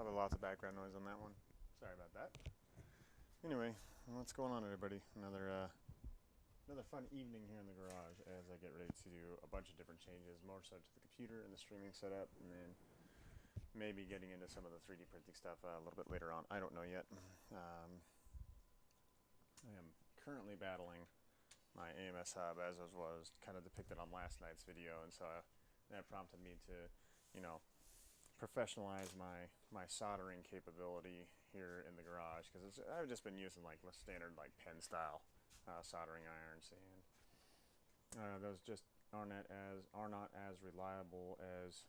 Probably lots of background noise on that one. Sorry about that. Anyway, what's going on, everybody? Another fun evening here in the garage as I get ready to do a bunch of different changes, more so to the computer and the streaming setup, and then maybe getting into some of the 3D printing stuff a little bit later on. I don't know yet. I am currently battling my AMS hub, as was kind of depicted on last night's video, and so that prompted me to, professionalize my soldering capability here in the garage, because I've just been using like standard like pen style soldering irons, and those just are not as reliable as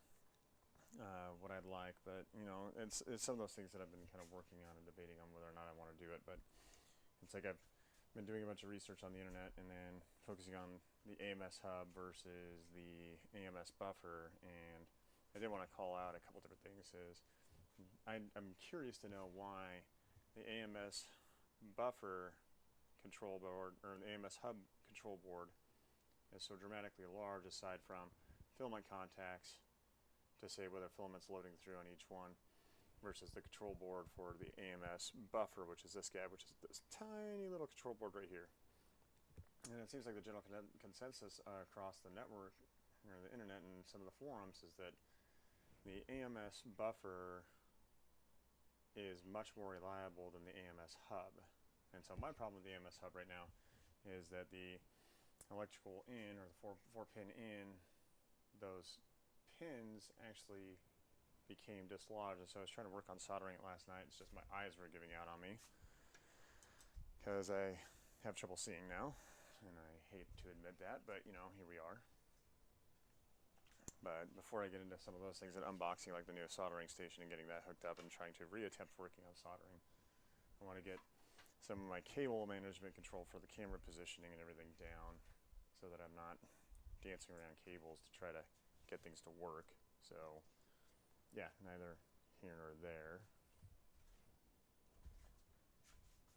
what I'd like. But it's some of those things that I've been kind of working on and debating on whether or not I want to do it. But it's like I've been doing a bunch of research on the internet and then focusing on the AMS hub versus the AMS buffer, and I did want to call out a couple different things. I'm curious to know why the AMS buffer control board, or the AMS hub control board, is so dramatically large, aside from filament contacts to say whether filament's loading through on each one, versus the control board for the AMS buffer, which is this guy, which is this tiny little control board right here. And it seems like the general consensus across the network, or the internet and some of the forums, is that the AMS buffer is much more reliable than the AMS hub. And so my problem with the AMS hub right now is that the electrical in, or the four pin in, those pins actually became dislodged. And so I was trying to work on soldering it last night. It's just my eyes were giving out on me because I have trouble seeing now, and I hate to admit that, but here we are. But before I get into some of those things and unboxing like the new soldering station and getting that hooked up and trying to reattempt working on soldering, I want to get some of my cable management control for the camera positioning and everything down so that I'm not dancing around cables to try to get things to work. So yeah, neither here nor there.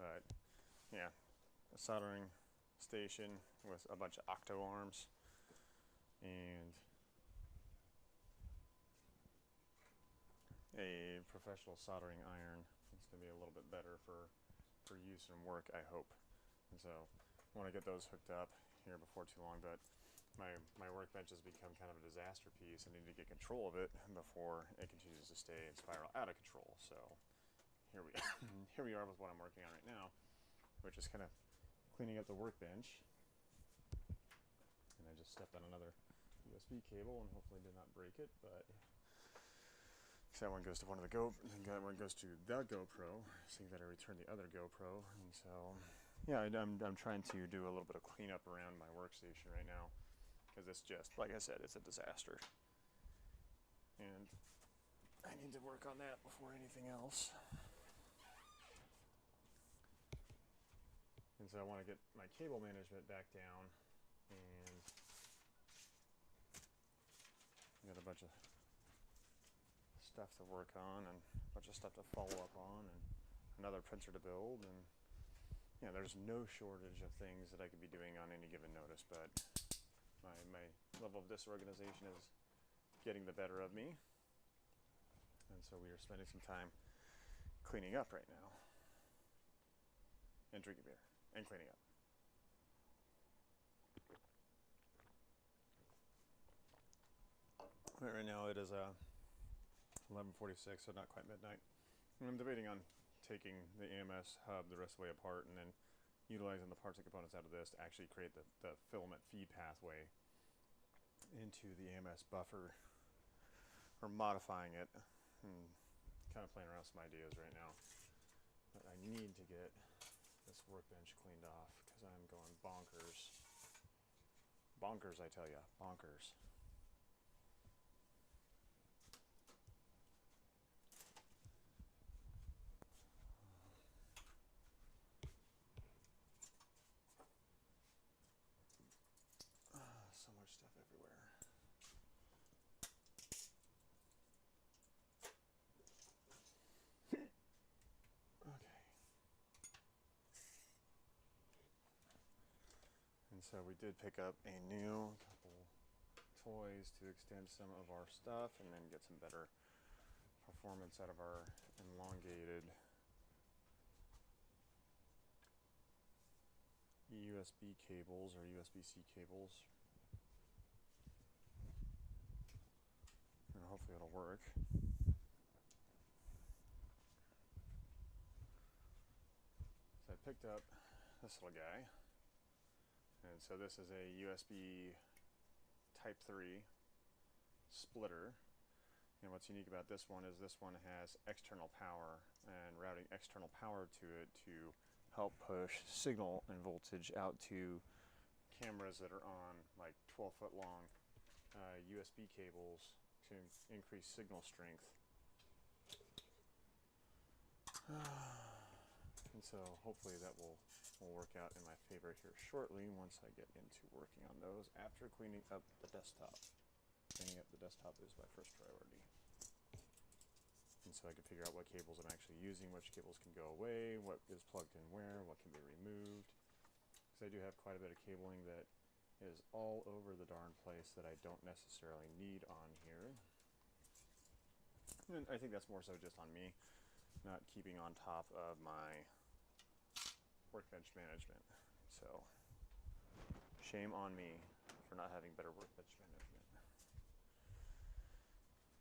But yeah, a soldering station with a bunch of octo arms and a professional soldering iron. It's going to be a little bit better for use and work, I hope. And so I want to get those hooked up here before too long, but my workbench has become kind of a disaster piece. I need to get control of it before it continues to stay and spiral out of control. So here we here we are with what I'm working on right now, which is kind of cleaning up the workbench. And I just stepped on another USB cable and hopefully did not break it, but so that one goes to one of the that one goes to the GoPro, seeing that I returned the other GoPro. And so yeah, I'm trying to do a little bit of cleanup around my workstation right now, because it's just, like I said, it's a disaster. And I need to work on that before anything else. And so I want to get my cable management back down, and I got a bunch of stuff to work on and a bunch of stuff to follow up on and another printer to build, and there's no shortage of things that I could be doing on any given notice, but my level of disorganization is getting the better of me, and so we are spending some time cleaning up right now and drinking beer and cleaning up. Right now it is 11:46, so not quite midnight. And I'm debating on taking the AMS hub the rest of the way apart and then utilizing the parts and components out of this to actually create the filament feed pathway into the AMS buffer, or modifying it, and kind of playing around with some ideas right now. But I need to get this workbench cleaned off because I'm going bonkers. Bonkers, I tell ya, bonkers. So much stuff everywhere. Okay. And so we did pick up a new couple toys to extend some of our stuff and then get some better performance out of our elongated USB cables or USB-C cables, and hopefully it'll work. So I picked up this little guy, and so this is a USB Type 3 splitter. And what's unique about this one is this one has external power, and routing external power to it to help push signal and voltage out to cameras that are on like 12-foot long USB cables to increase signal strength. And so hopefully that will work out in my favor here shortly once I get into working on those after cleaning up the desktop. Cleaning up the desktop is my first priority. And so I can figure out what cables I'm actually using, which cables can go away, what is plugged in where, what can be removed. Because I do have quite a bit of cabling that is all over the darn place that I don't necessarily need on here. And I think that's more so just on me, not keeping on top of my workbench management. So, shame on me for not having better workbench management.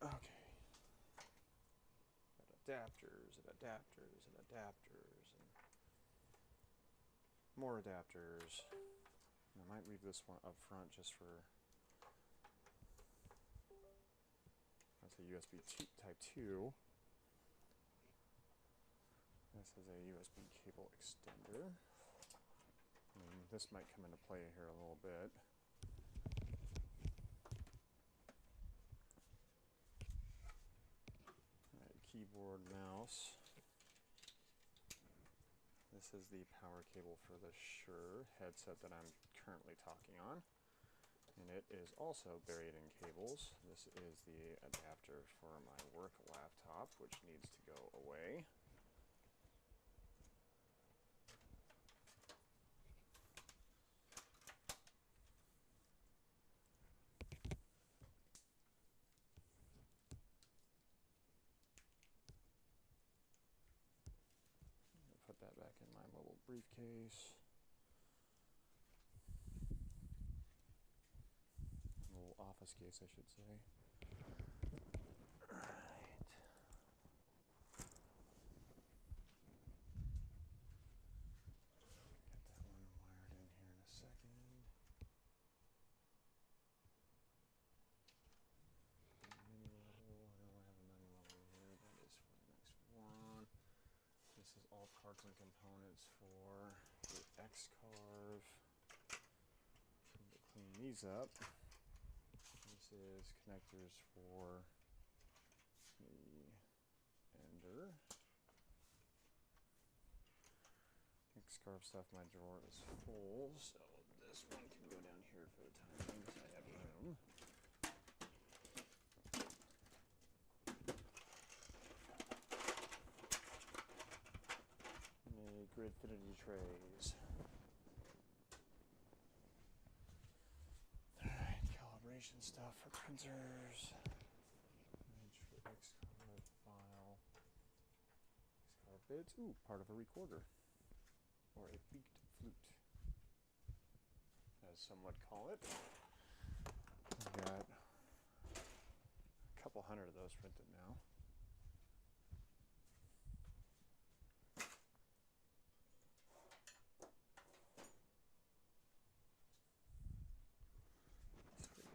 Okay. Got adapters and adapters and adapters and more adapters. I might leave this one up front just for, that's a USB Type 2. This is a USB cable extender. And this might come into play here a little bit. Alright, keyboard, mouse. This is the power cable for the Shure headset that I'm currently talking on. And it is also buried in cables. This is the adapter for my work laptop, which needs to go away. Put that back in my mobile briefcase. A little office case, I should say. Alright. Get that one wired in here in a second. Mini level. I don't have a mini level here. That is for the next one. This is all parts and components for the X-Carve. To clean these up. This is connectors for the Ender. X-Carve stuff, my drawer is full, so this one can go down here for the time being because I have room. Gridfinity trays. Alright, calibration stuff for printers. Image for X-Carve file. X-Carve bits. Ooh, part of a recorder. Or a beaked flute, as some would call it. I've got a couple hundred of those printed now.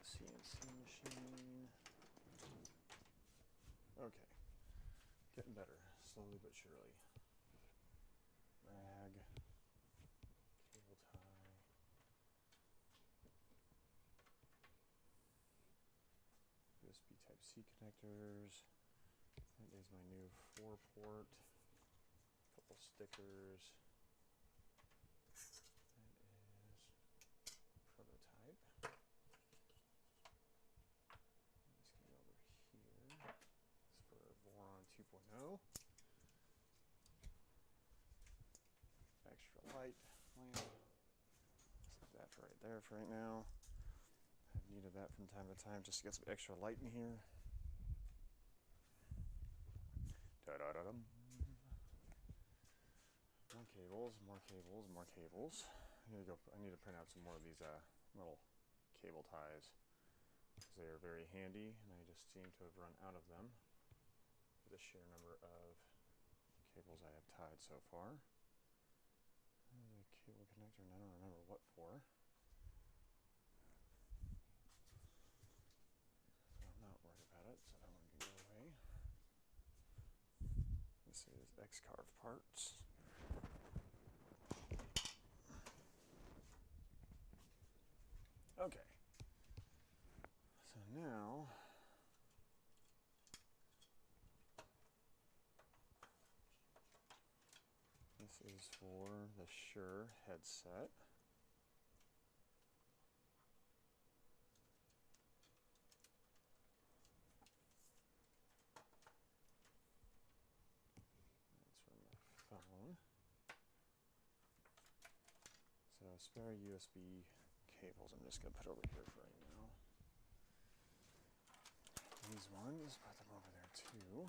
CNC machine. Okay. Getting better, slowly but surely. Rag. Cable tie. USB Type-C connectors. That is my new 4-port. Couple stickers. That is prototype. Oh, extra light lamp. Set that right there for right now. I've needed that from time to time just to get some extra light in here. Da-da-da-dum. More cables, more cables, more cables. I need to print out some more of these little cable ties, because they are very handy, and I just seem to have run out of them for the sheer number of cables I have tied so far. There's a cable connector, and I don't remember what for. So I'm not worried about it, so that one can go away. This is X-Carve parts. Okay. So now this is for the Shure headset. That's for my phone. So spare USB cables I'm just going to put over here for right now. These ones, put them over there too.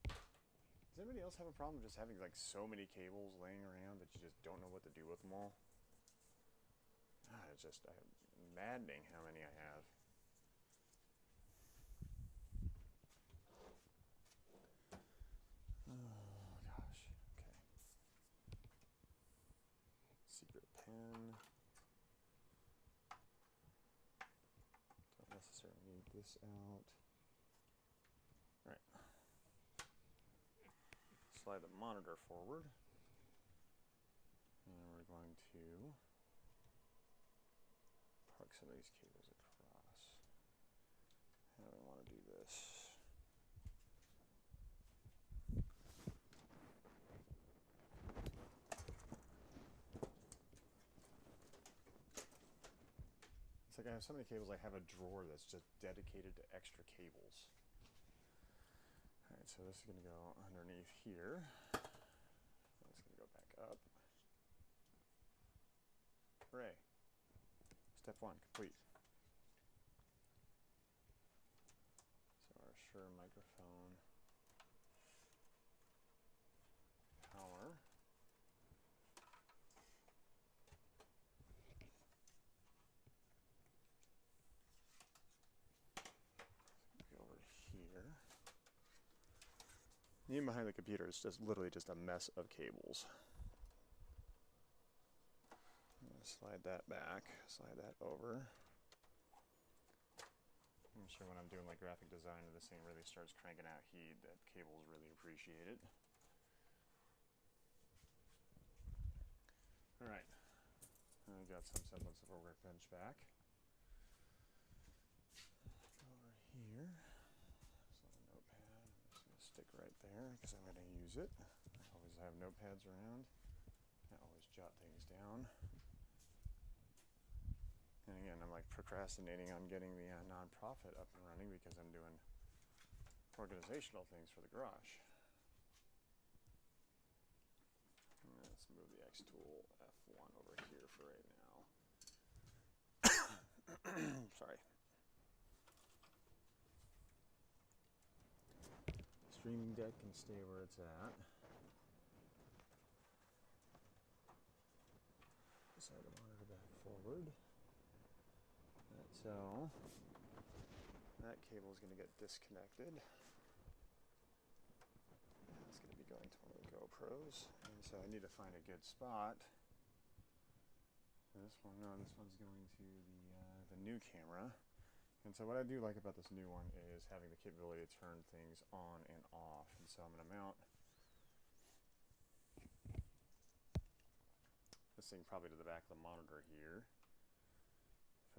Does anybody else have a problem just having like so many cables laying around that you just don't know what to do with them all? It's just maddening how many I have. Oh gosh, okay. Secret pen. Don't necessarily need this out. Alright. Slide the monitor forward. And we're going to park some of these cables across. How do we want to do this? It's like I have so many cables, I have a drawer that's just dedicated to extra cables. Alright, so this is going to go underneath here. It's going to go back up. Hooray. Step 1 complete. So our Shure microphone power. Go over here. Even behind the computer is just literally just a mess of cables. Slide that back, slide that over. I'm sure when I'm doing like graphic design and this thing really starts cranking out heat, that cable is really appreciated. Alright, I got some semblance of a workbench back. Over here, so a notepad, I'm just going to stick right there because I'm going to use it. I always have notepads around. I always jot things down. And again, I'm like procrastinating on getting the nonprofit up and running because I'm doing organizational things for the garage. Let's move the X tool F1 over here for right now. Sorry. Streaming deck can stay where it's at. Slide the monitor back forward. So that cable is going to get disconnected. It's going to be going to one of the GoPros, and so I need to find a good spot. This one, no, this one's going to the new camera. And so what I do like about this new one is having the capability to turn things on and off. And so I'm going to mount this thing probably to the back of the monitor here.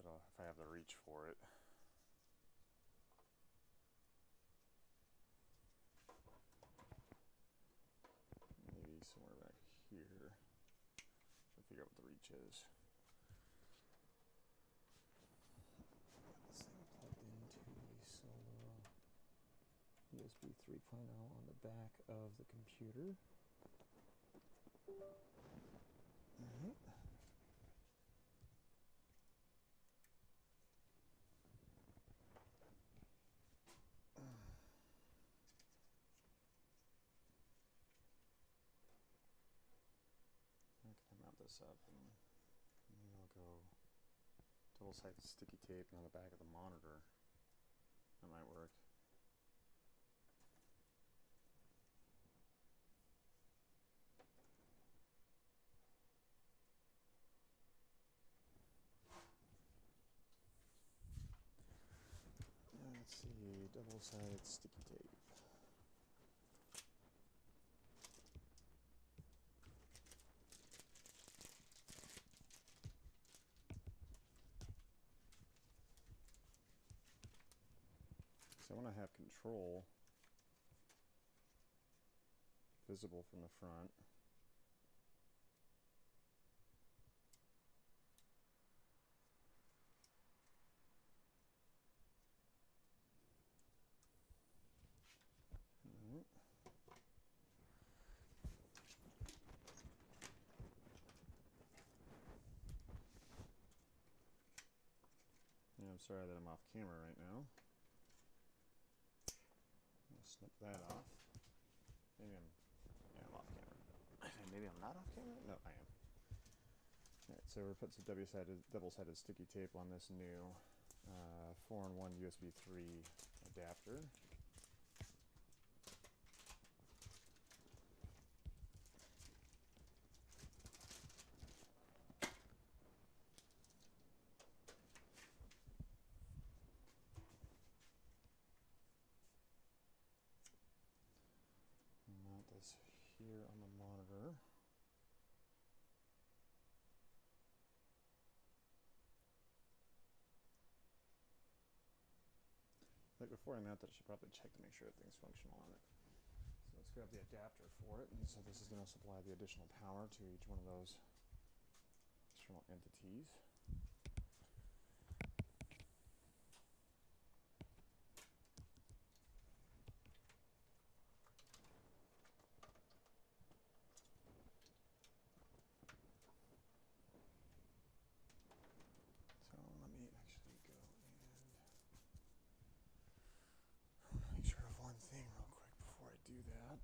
If I have the reach for it. Maybe somewhere back here. I'll figure out what the reach is. This thing plugged into the solo USB 3.0 on the back of the computer. Alright. this up, and maybe I'll go double-sided sticky tape on the back of the monitor. That might work. Let's see, double-sided sticky tape. So I want to have control visible from the front. Yeah, I'm sorry that I'm off camera right now. I'm gonna snip that off. Maybe I'm off camera. Maybe I'm not off camera? No, I am. Alright, so we're putting some double-sided sticky tape on this new 4-in-1 USB 3 adapter. Mount this here on the monitor. Like before I mount it, I should probably check to make sure everything's functional on it. So let's grab the adapter for it, and so this is going to supply the additional power to each one of those external entities. So let me actually go and make sure of one thing real quick before I do that.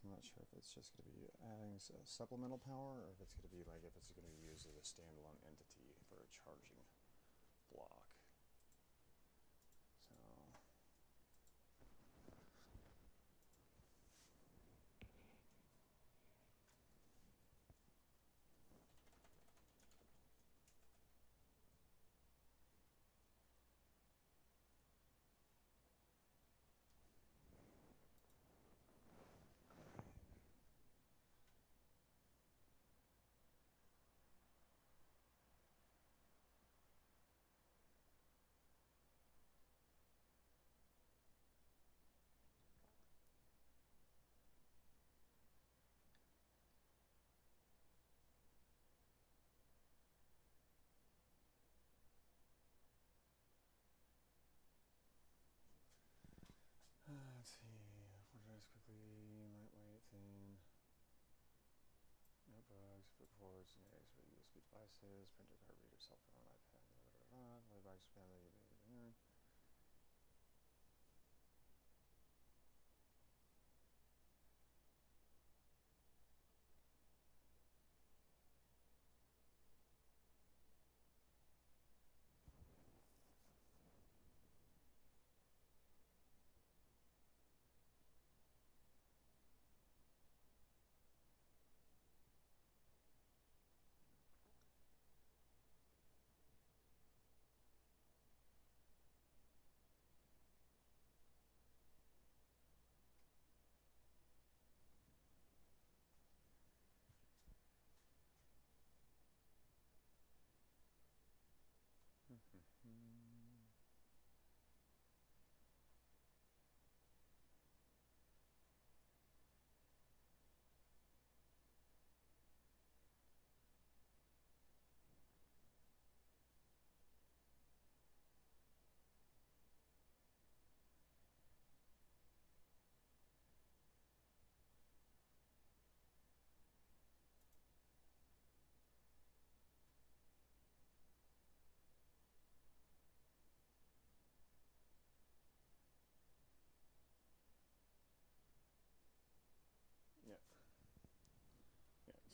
I'm not sure if it's just going to be adding supplemental power, or if it's going to be like if it's going to be used as a standalone entity for a charging block. So let's see, organize quickly, lightweight, thin, no bugs, flip forwards, next for USB devices, printer, card reader, cell phone, iPad, box family.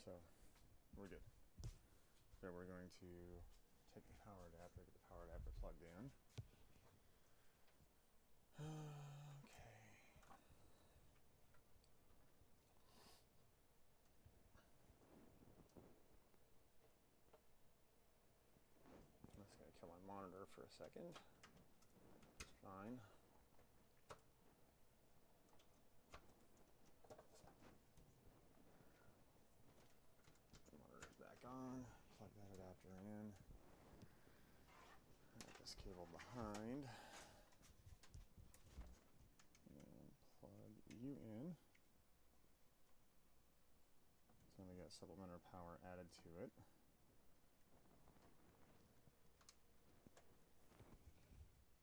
so we're good. So we're going to take the power adapter, get the power adapter plugged in. Okay. I'm just going to kill my monitor for a second. It's fine. The monitor's back on. Plug that adapter in. Put this cable behind. And plug you in. So we got supplementary power added to it.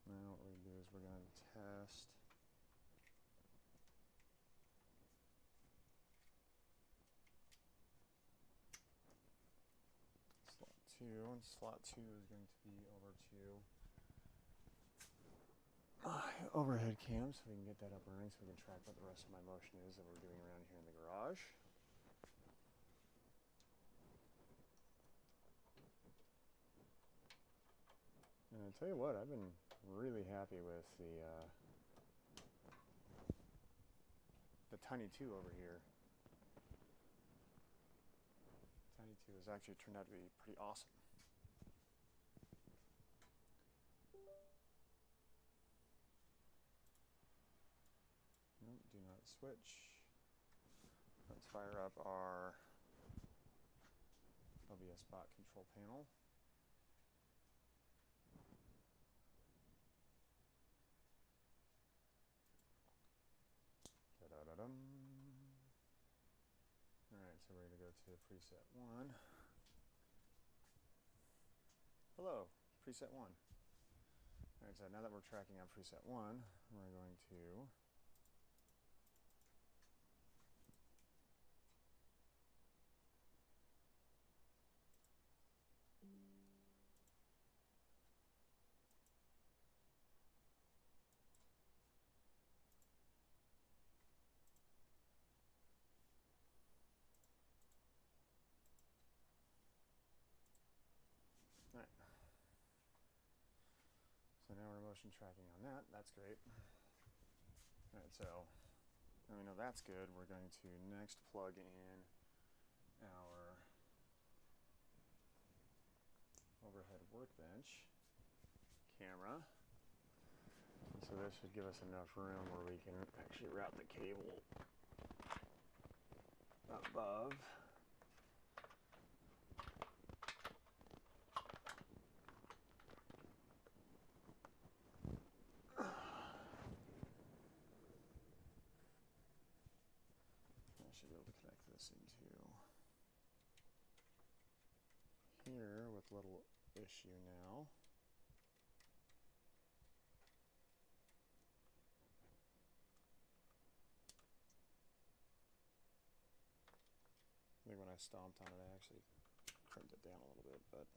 Now what we're going to do is we're going to test slot 2, and slot 2 is going to be over to my overhead cam, so we can get that up and running, so we can track what the rest of my motion is that we're doing around here in the garage. And I tell you what, I've been really happy with the Tiny 2 over here. Tiny 2 has actually turned out to be pretty awesome. Nope, do not switch. Let's fire up our OBS bot control panel. Da-da-da-dum. Alright, so we're going to go to preset 1. Hello, preset 1. Alright, so now that we're tracking on preset 1, we're going to so now we're motion tracking on that. That's great. Alright, so now we know that's good. We're going to next plug in our overhead workbench camera. And so this should give us enough room where we can actually route the cable above. I should be able to connect this into here with little issue now. I think when I stomped on it, I actually crimped it down a little bit, but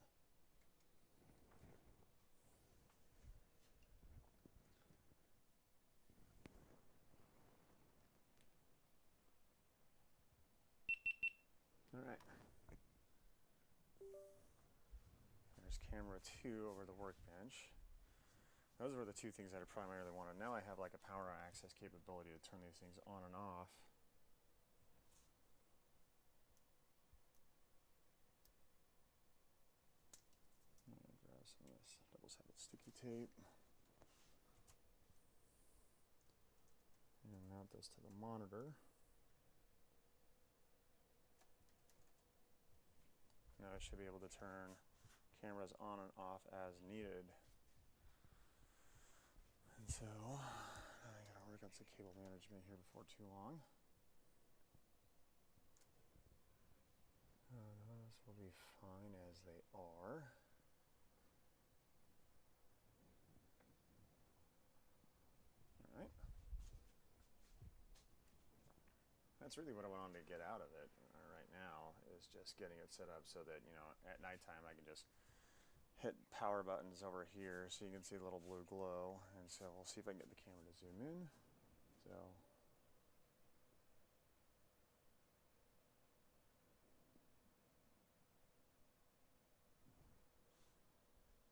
alright. There's camera 2 over the workbench. Those were the two things that I primarily wanted. Now I have like a power access capability to turn these things on and off. I'm going to grab some of this double-sided sticky tape and mount this to the monitor. Now I should be able to turn cameras on and off as needed. And so I gotta work on some cable management here before too long. Those will be fine as they are. Alright. That's really what I wanted to get out of it right now, is just getting it set up so that, you know, at nighttime I can just hit power buttons over here so you can see the little blue glow. And so we'll see if I can get the camera to zoom in. So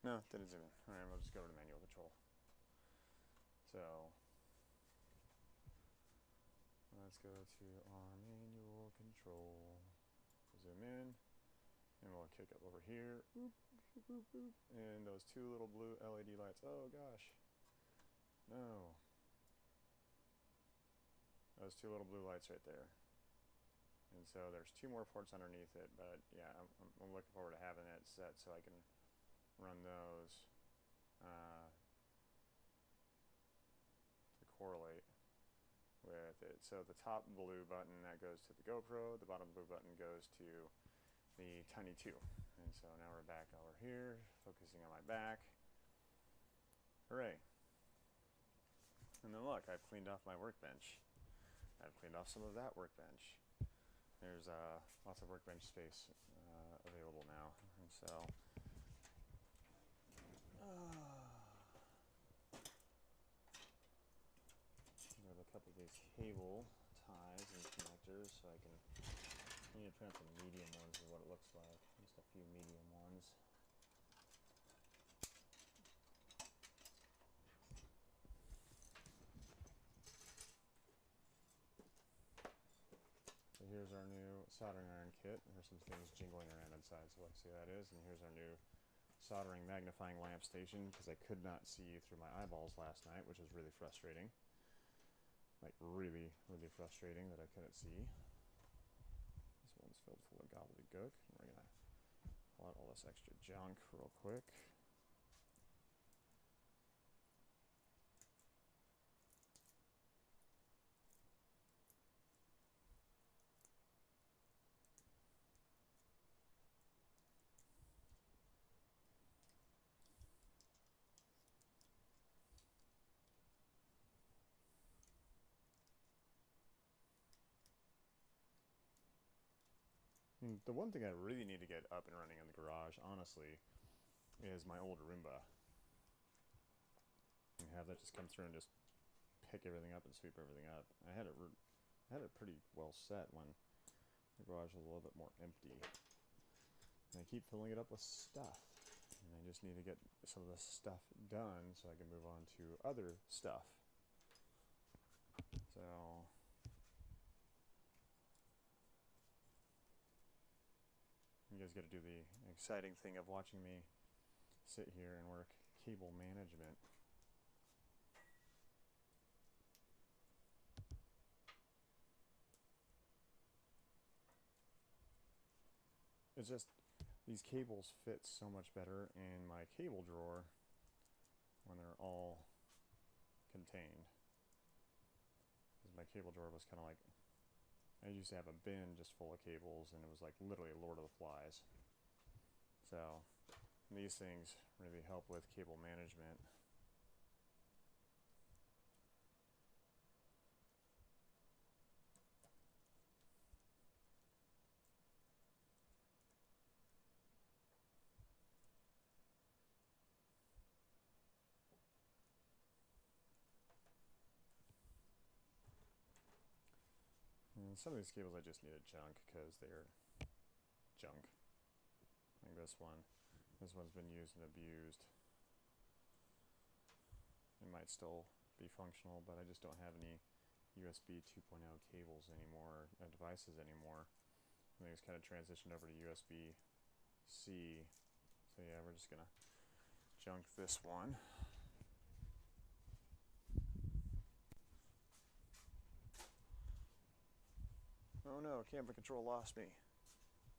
No, didn't zoom in. Alright, we'll just go over to manual control. So, let's go to our manual control. Zoom in, and we'll kick up over here. Boop, boop, boop, boop. And those two little blue LED lights. Oh gosh. No. Those two little blue lights right there. And so there's two more ports underneath it, but yeah, I'm looking forward to having it set so I can run those to correlate with it. So the top blue button, that goes to the GoPro, the bottom blue button goes to the Tiny 2. And so now we're back over here, focusing on my back. Hooray. And then look, I've cleaned off my workbench. I've cleaned off some of that workbench. There's lots of workbench space available now. And so grab a couple of these cable ties and connectors so I can need to print some medium ones is what it looks like. Just a few medium ones. So here's our new soldering iron kit. There's some things jingling around inside, so let's see what that is. And here's our new soldering magnifying lamp station, because I could not see through my eyeballs last night, which was really frustrating. Like really, really frustrating that I couldn't see. This one's filled full of gobbledygook. We're gonna pull out all this extra junk real quick. The one thing I really need to get up and running in the garage, honestly, is my old Roomba. And have that just come through and just pick everything up and sweep everything up. I had it pretty well set when the garage was a little bit more empty. And I keep filling it up with stuff. And I just need to get some of this stuff done so I can move on to other stuff. So you guys get to do the exciting thing of watching me sit here and work cable management. It's just, these cables fit so much better in my cable drawer when they're all contained. Because my cable drawer was kind of like, I used to have a bin just full of cables, and it was like literally Lord of the Flies. So these things really help with cable management. And some of these cables I just needed junk because they're junk. Like this one. This one's been used and abused. It might still be functional, but I just don't have any USB 2.0 cables anymore, devices anymore. I think it's kind of transitioned over to USB-C. So yeah, we're just gonna junk this one. Oh no, camera control lost me.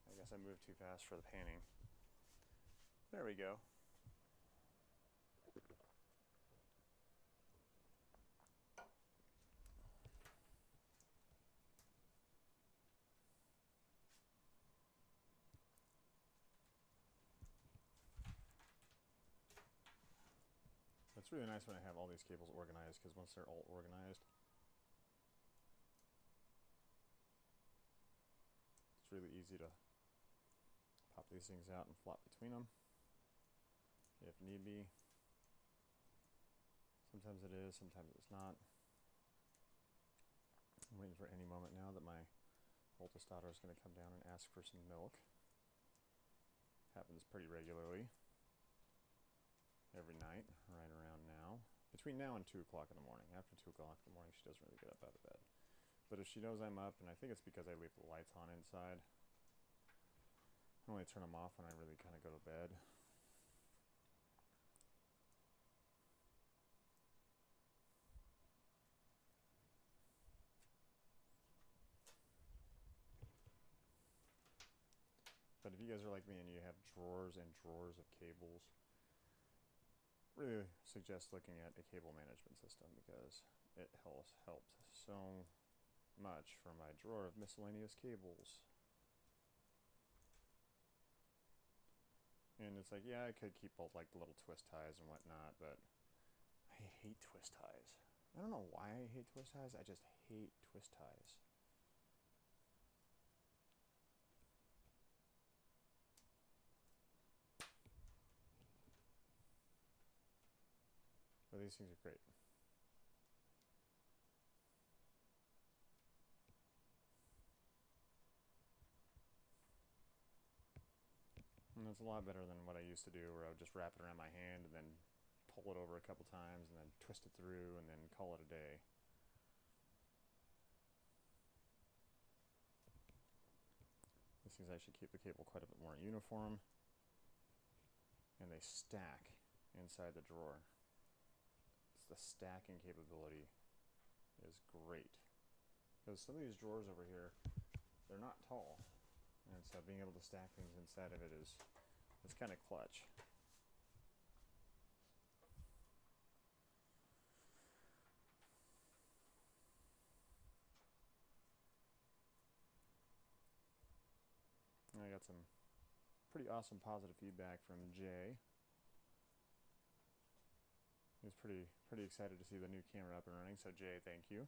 I guess I moved too fast for the panning. There we go. It's really nice when I have all these cables organized, because once they're all organized, it's really easy to pop these things out and flop between them if need be. Sometimes it is, sometimes it's not. I'm waiting for any moment now that my oldest daughter is going to come down and ask for some milk. Happens pretty regularly. every night, right around now. Between now and 2 o'clock in the morning. After 2 o'clock in the morning, she doesn't really get up out of bed. But if she knows I'm up, and I think it's because I leave the lights on inside, I only turn them off when I really kind of go to bed. But if you guys are like me and you have drawers and drawers of cables, really suggest looking at a cable management system because it helps so much for my drawer of miscellaneous cables. And it's like, yeah, I could keep all like the little twist ties and whatnot, but I hate twist ties. I don't know why I hate twist ties, I just hate twist ties. But these things are great. And it's a lot better than what I used to do, where I would just wrap it around my hand and then pull it over a couple times and then twist it through and then call it a day. These things actually keep the cable quite a bit more uniform, and they stack inside the drawer. The stacking capability is great, because some of these drawers over here, they're not tall, and so being able to stack things inside of it is, it's kind of clutch. And I got some pretty awesome positive feedback from Jay. He was pretty excited to see the new camera up and running, so Jay, thank you.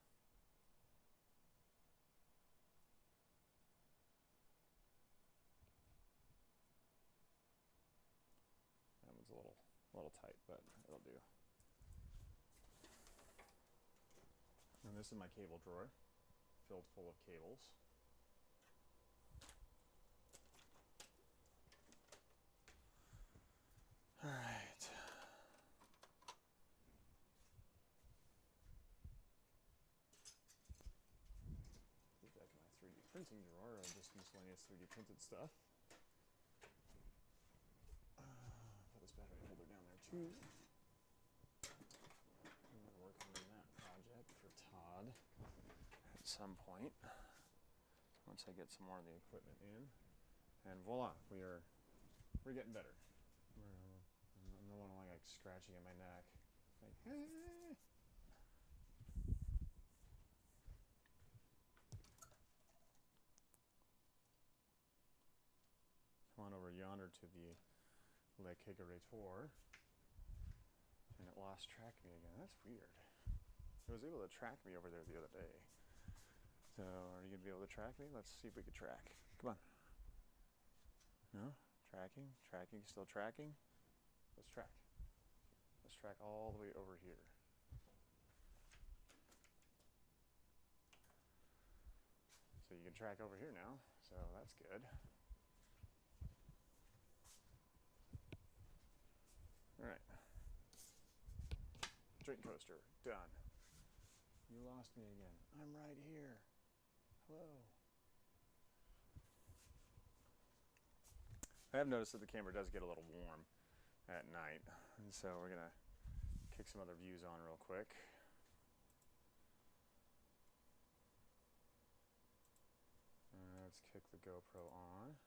That one's a little tight, but it'll do. And this is my cable drawer, filled full of cables. All right. Get back in my 3D printing drawer of just miscellaneous 3D printed stuff. Put this battery holder down there too. I'm going to work on that project for Todd at some point, once I get some more of the equipment in. And voila, we're getting better. I'm no longer like scratching at my neck. Like, hey. Come on over yonder to the Le Kegerator, and it lost track of me again. That's weird. It was able to track me over there the other day. So, are you going to be able to track me? Let's see if we can track. Come on. No? Tracking? Tracking? Still tracking? Let's track. Let's track all the way over here. So you can track over here now, so that's good. Alright. Drink coaster, done. You lost me again. I'm right here. Hello. I have noticed that the camera does get a little warm at night, and so we're gonna kick some other views on real quick. Let's kick the GoPro on.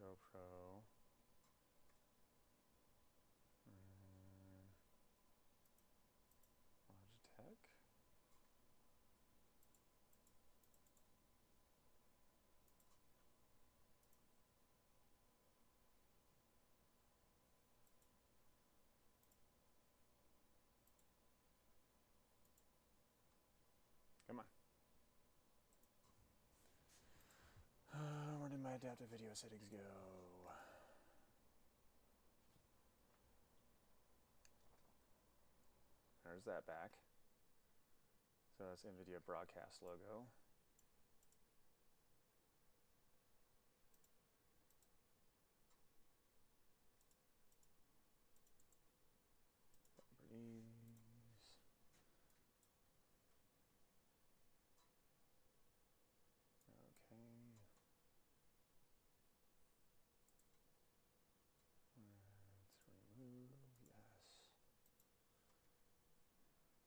GoPro. Logitech. Come on. Where did my adaptive video settings go? There's that back. So that's NVIDIA broadcast logo. Properties. Okay. Let's remove, yes.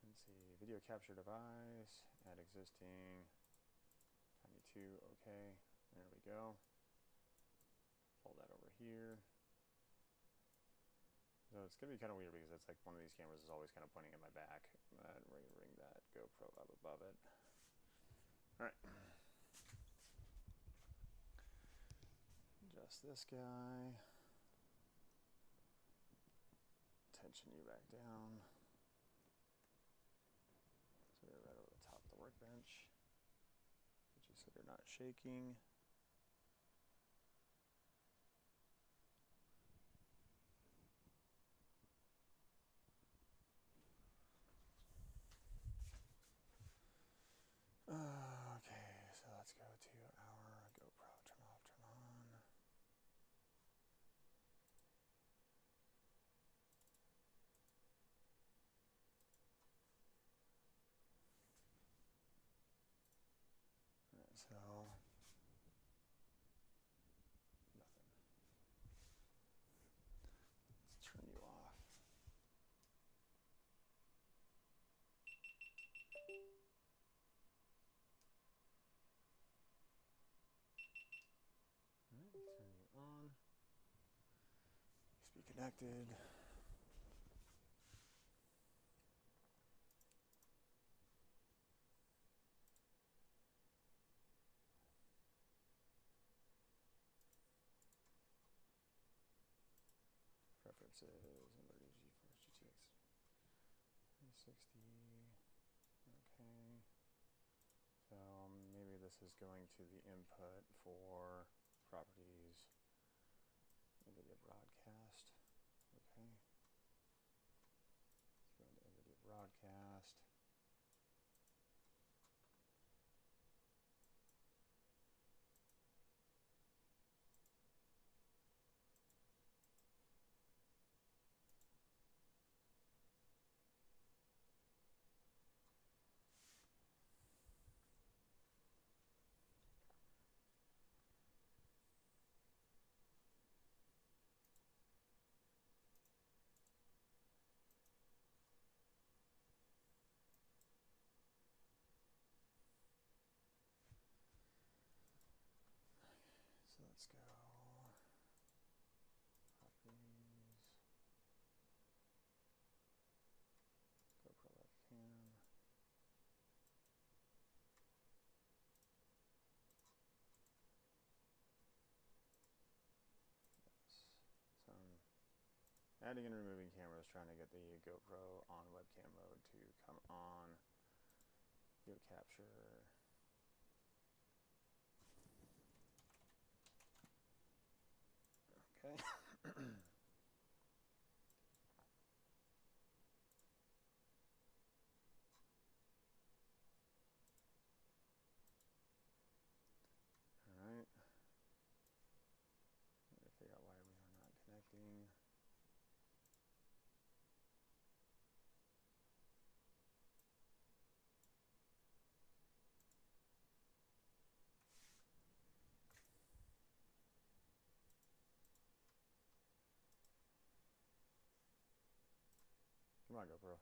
Let's see, video capture device, add existing, tiny 2, okay. There we go. Pull that over here. So it's going to be kind of weird because it's like one of these cameras is always kind of pointing at my back. We're going to bring that GoPro up above it. Alright. Adjust this guy. Tension you back down. So you're right over the top of the workbench. Get you so you're not shaking. Okay, so let's go to our GoPro. Turn off, turn on. Alright, so nothing. Let's turn you off. Alright, turn you on. Be connected. Preferences, NVIDIA GeForce GTX 360. Okay. So maybe this is going to the input for properties, NVIDIA broadcast. Okay. Let's go into NVIDIA broadcast. So let's go properties, GoPro Webcam. Yes. So I'm adding and removing cameras, trying to get the GoPro on webcam mode to come on. Video capture. Okay. Alright. Need to figure out why we are not connecting. Come on, GoPro.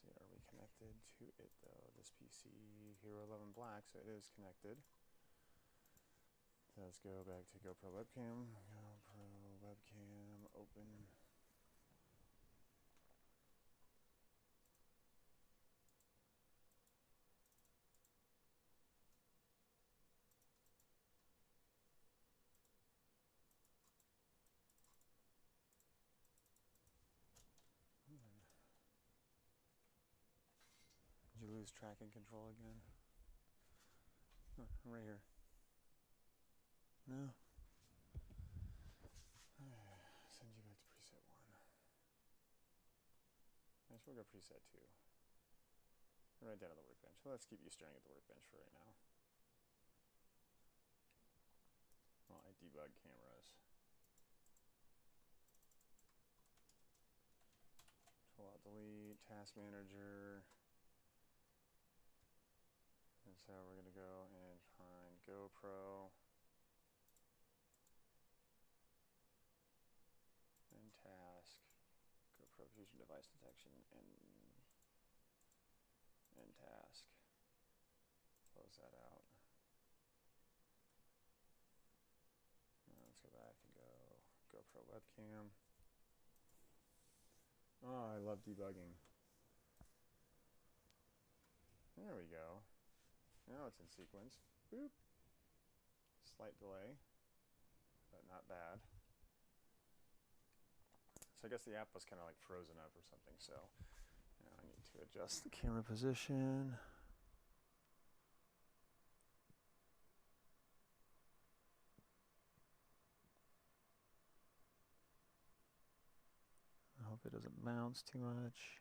See, are we connected to it though? This PC Hero 11 Black, so it is connected. So let's go back to GoPro Webcam. GoPro Webcam, open. lose tracking control again? Oh, I'm right here. No. Send you back to preset 1. I guess we'll go preset 2. Right down at the workbench. Let's keep you staring at the workbench for right now. While I debug cameras. Control Alt Delete, Task Manager. And so we're going to go and find GoPro. And Task. GoPro Fusion Device Detection and Task. Close that out. Let's go back and go GoPro Webcam. Oh, I love debugging. There we go. Now it's in sequence. Boop. Slight delay, but not bad. So I guess the app was kind of like frozen up or something, so now I need to adjust the camera position. I hope it doesn't bounce too much.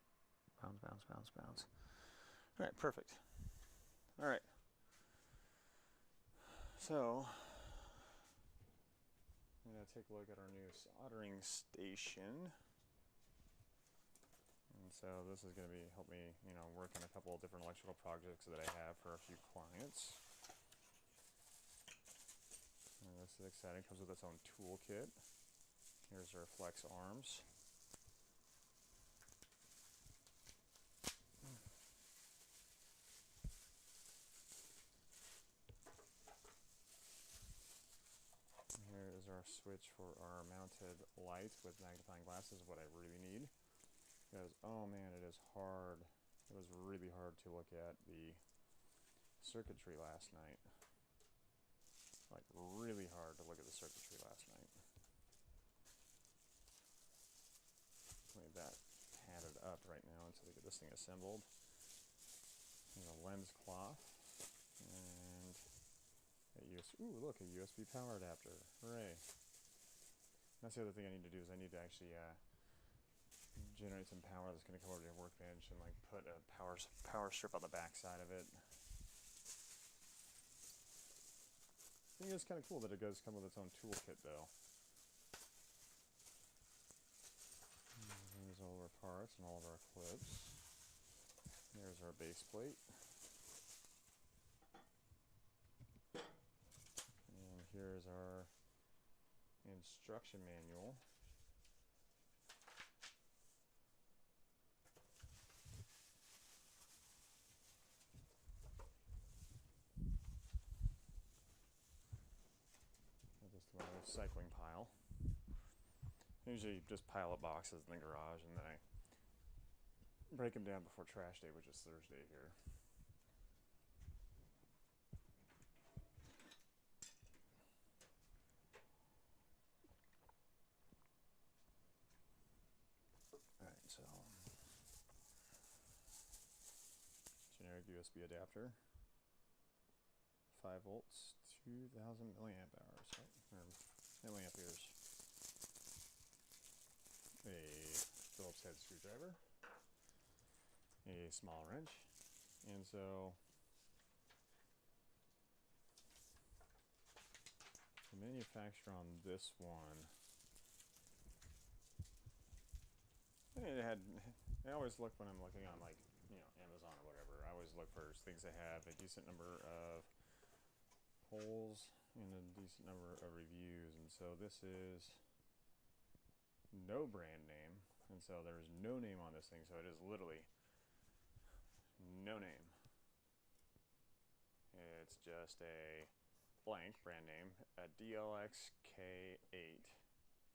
Bounce, bounce, bounce, bounce. All right, perfect. All right. So I'm going to take a look at our new soldering station. And so this is going to help me, work on a couple of different electrical projects that I have for a few clients. And this is exciting. It comes with its own toolkit. Here's our flex arms. Here is our switch for our mounted light with magnifying glasses, what I really need. Because, oh man, it is hard. It was really hard to look at the circuitry last night. Like, really hard to look at the circuitry last night. Leave that padded up right now until we get this thing assembled. There's a lens cloth. And ooh, look, a USB power adapter. Hooray. That's the other thing I need to do is I need to actually generate some power that's going to come over to your workbench and like put a power strip on the back side of it. I think it's kind of cool that it does come with its own toolkit though. There's all of our parts and all of our clips. There's our base plate. And here's our instruction manual. This is my recycling pile. I usually just pile up boxes in the garage and then I break them down before trash day, which is Thursday here. Alright, so generic USB adapter, 5 volts, 2000 milliamp hours, right? Or milliamperes. A Phillips head screwdriver, a small wrench, and so the manufacturer on this one, I always look when I'm looking on like, Amazon or whatever, I always look for things that have a decent number of polls and a decent number of reviews, and so this is no brand name, and so there's no name on this thing, so it is literally no name. It's just a blank brand name, a DLX-K8,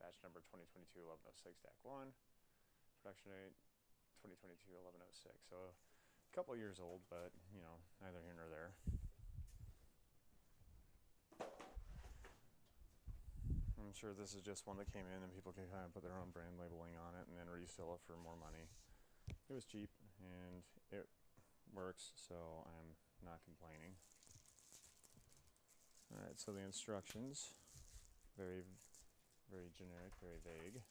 batch number 2022-1106-1, production date 2022-1106, so a couple years old, but neither here nor there. I'm sure this is just one that came in and people can kind of put their own brand labeling on it and then resell it for more money. It was cheap and it works, so I'm not complaining. Alright, so the instructions, very generic, very vague.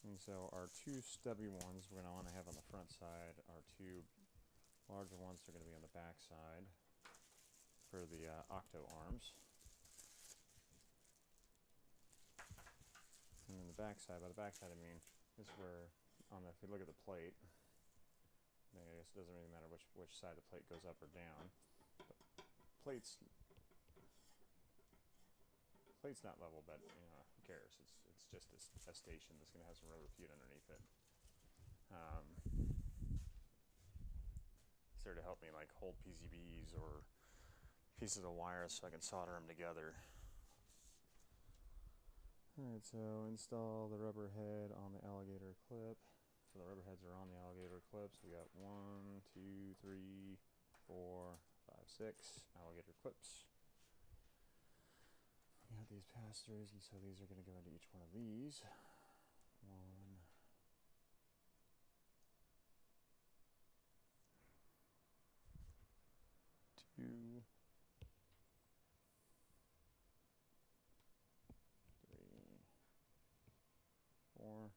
And so our two stubby ones we're going to want to have on the front side, our two larger ones are going to be on the back side for the octo arms. And then the back side, by the back side I mean, is where, if you look at the plate, I guess it doesn't really matter which side the plate goes up or down. But plate's not level, but you know, who cares? It's just a station that's going to have some rubber feet underneath it. It's there to help me like hold PCBs or pieces of wire so I can solder them together. Alright, so install the rubber head on the alligator clip. So the rubber heads are on the alligator clips. We got 1, 2, 3, 4, 5, 6 alligator clips. We got these pass-throughs, and so these are going to go into each one of these. 1, 2, 3, 4.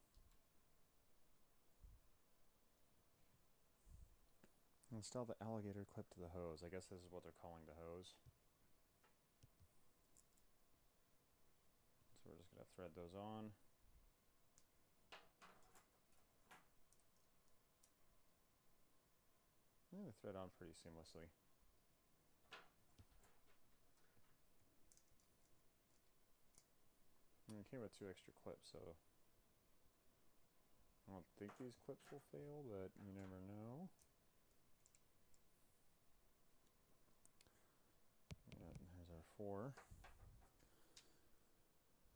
Install the alligator clip to the hose. I guess this is what they're calling the hose. So we're just going to thread those on. They thread on pretty seamlessly. And it came with 2 extra clips, so I don't think these clips will fail, but you never know. Yeah, there's our 4.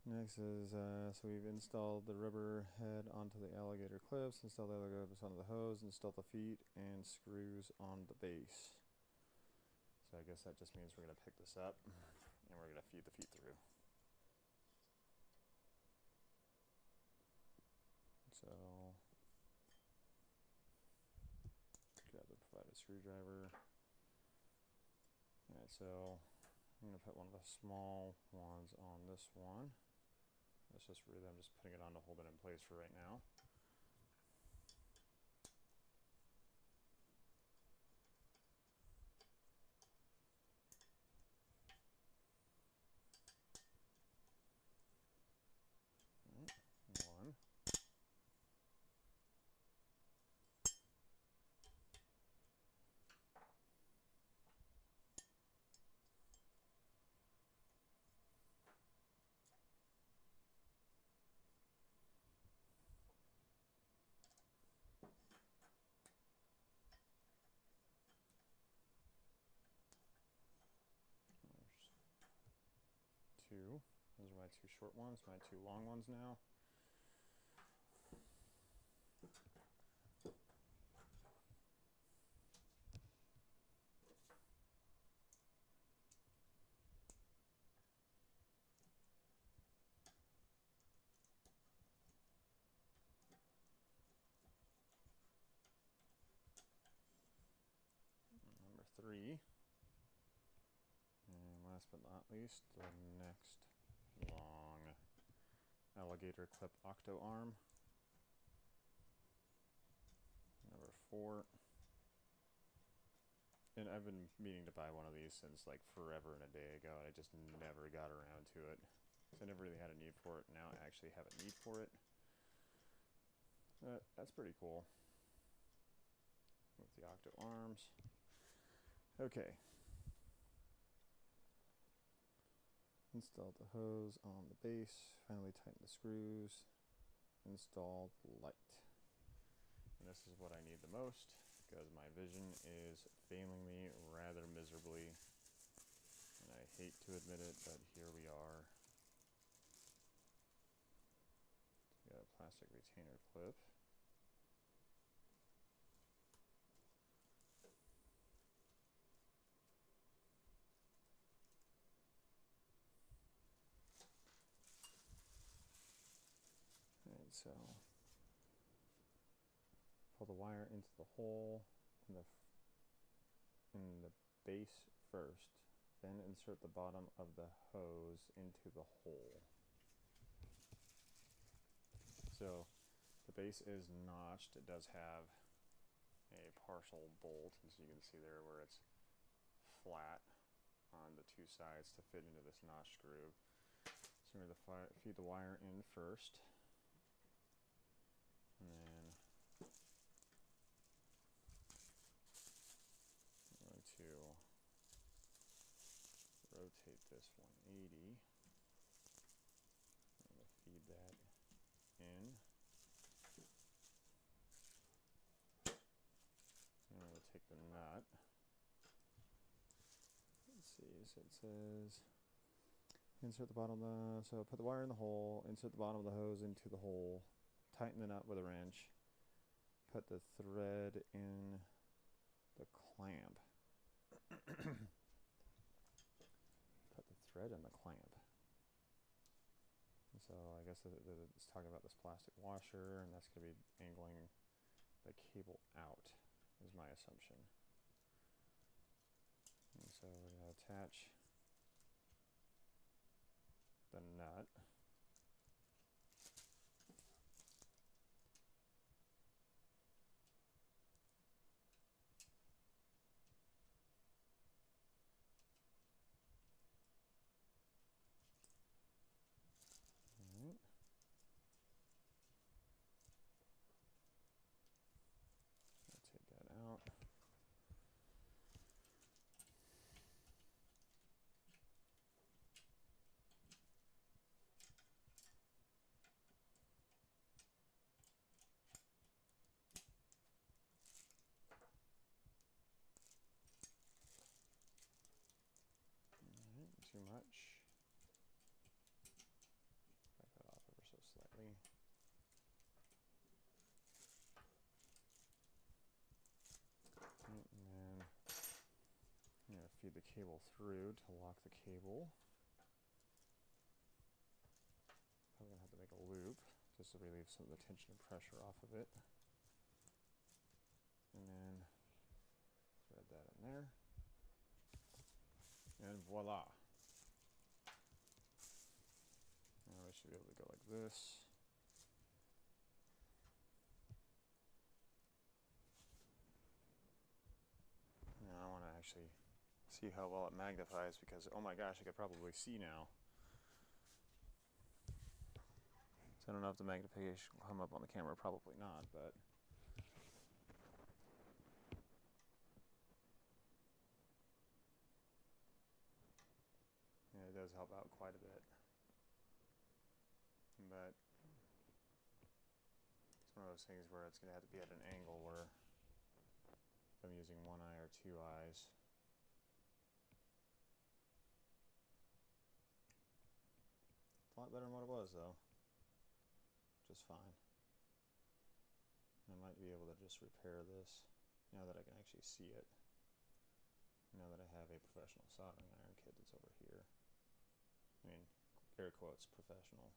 Next is, so we've installed the rubber head onto the alligator clips, installed the alligator clips onto the hose, installed the feet and screws on the base. So I guess that just means we're going to pick this up and we're going to feed the feet through. So grab the provided screwdriver. Alright, so I'm going to put one of the small ones on this one. That's just really, I'm just putting it on to hold it in place for right now. One. There's 2. Those are my 2 short ones, my 2 long ones now. Number 3. And last but not least, the next long alligator clip octo arm. Number 4. And I've been meaning to buy one of these since like forever and a day ago, and I just never got around to it. So I never really had a need for it. Now I actually have a need for it. That's pretty cool. With the octo arms. Okay. Install the hose on the base. Finally tighten the screws. Install the light. And this is what I need the most, because my vision is failing me rather miserably. And I hate to admit it, but here we are. We got a plastic retainer clip. so pull the wire into the hole in the base first, then insert the bottom of the hose into the hole. So the base is notched. It does have a partial bolt, as you can see there, where it's flat on the two sides to fit into this notched groove. So we're going to feed the wire in first, and then I'm going to rotate this 180. I'm going to feed that in. And I'm going to take the nut. Let's see, so it says insert the bottom of the, so put the wire in the hole, insert the bottom of the hose into the hole, tighten the nut with a wrench, put the thread in the clamp. Put the thread in the clamp. And so I guess it's talking about this plastic washer, and that's going to be angling the cable out, is my assumption. And so we're going to attach the nut. Alright. Take that out. Too much. Back that off ever so slightly. And then I'm going to feed the cable through to lock the cable. Probably going to have to make a loop just to relieve some of the tension and pressure off of it. And then thread that in there. And voila! Now we should be able to go like this. Now I want to actually see how well it magnifies, because oh my gosh, I could probably see now. So I don't know if the magnification will come up on the camera, probably not, but yeah, it does help out quite a bit. But it's one of those things where it's going to have to be at an angle where if I'm using one eye or two eyes. It's a lot better than what it was, though. Just fine. I might be able to just repair this now that I can actually see it. Now that I have a professional soldering iron kit that's over here. I mean, air quotes, professional.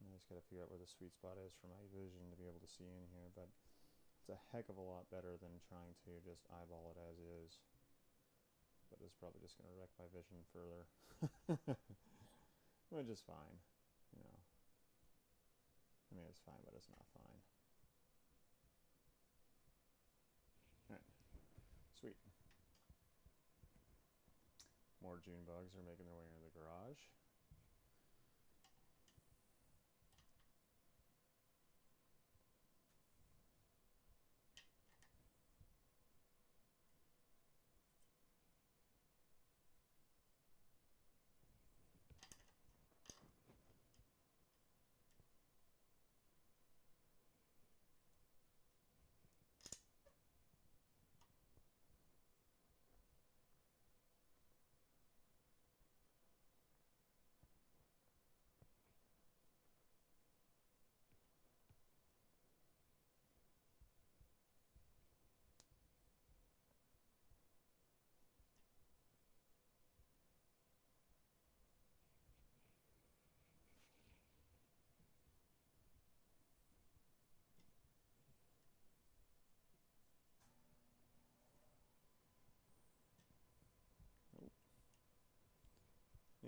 I just got to figure out where the sweet spot is for my vision to be able to see in here, but it's a heck of a lot better than trying to just eyeball it as is. But it's probably just going to wreck my vision further. Which is fine, you know. I mean, it's fine, but it's not fine. Alright, sweet. More June bugs are making their way into the garage.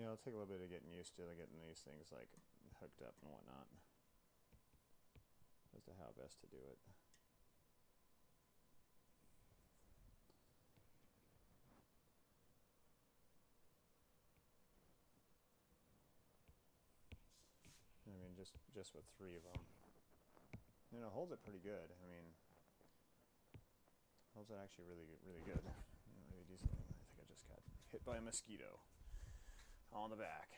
you know, it'll take a little bit of getting used to getting these things like hooked up and whatnot as to how best to do it. I mean, just with 3 of them, you know, holds it pretty good. I mean, holds it actually really good. Really decently. I think I just got hit by a mosquito on the back.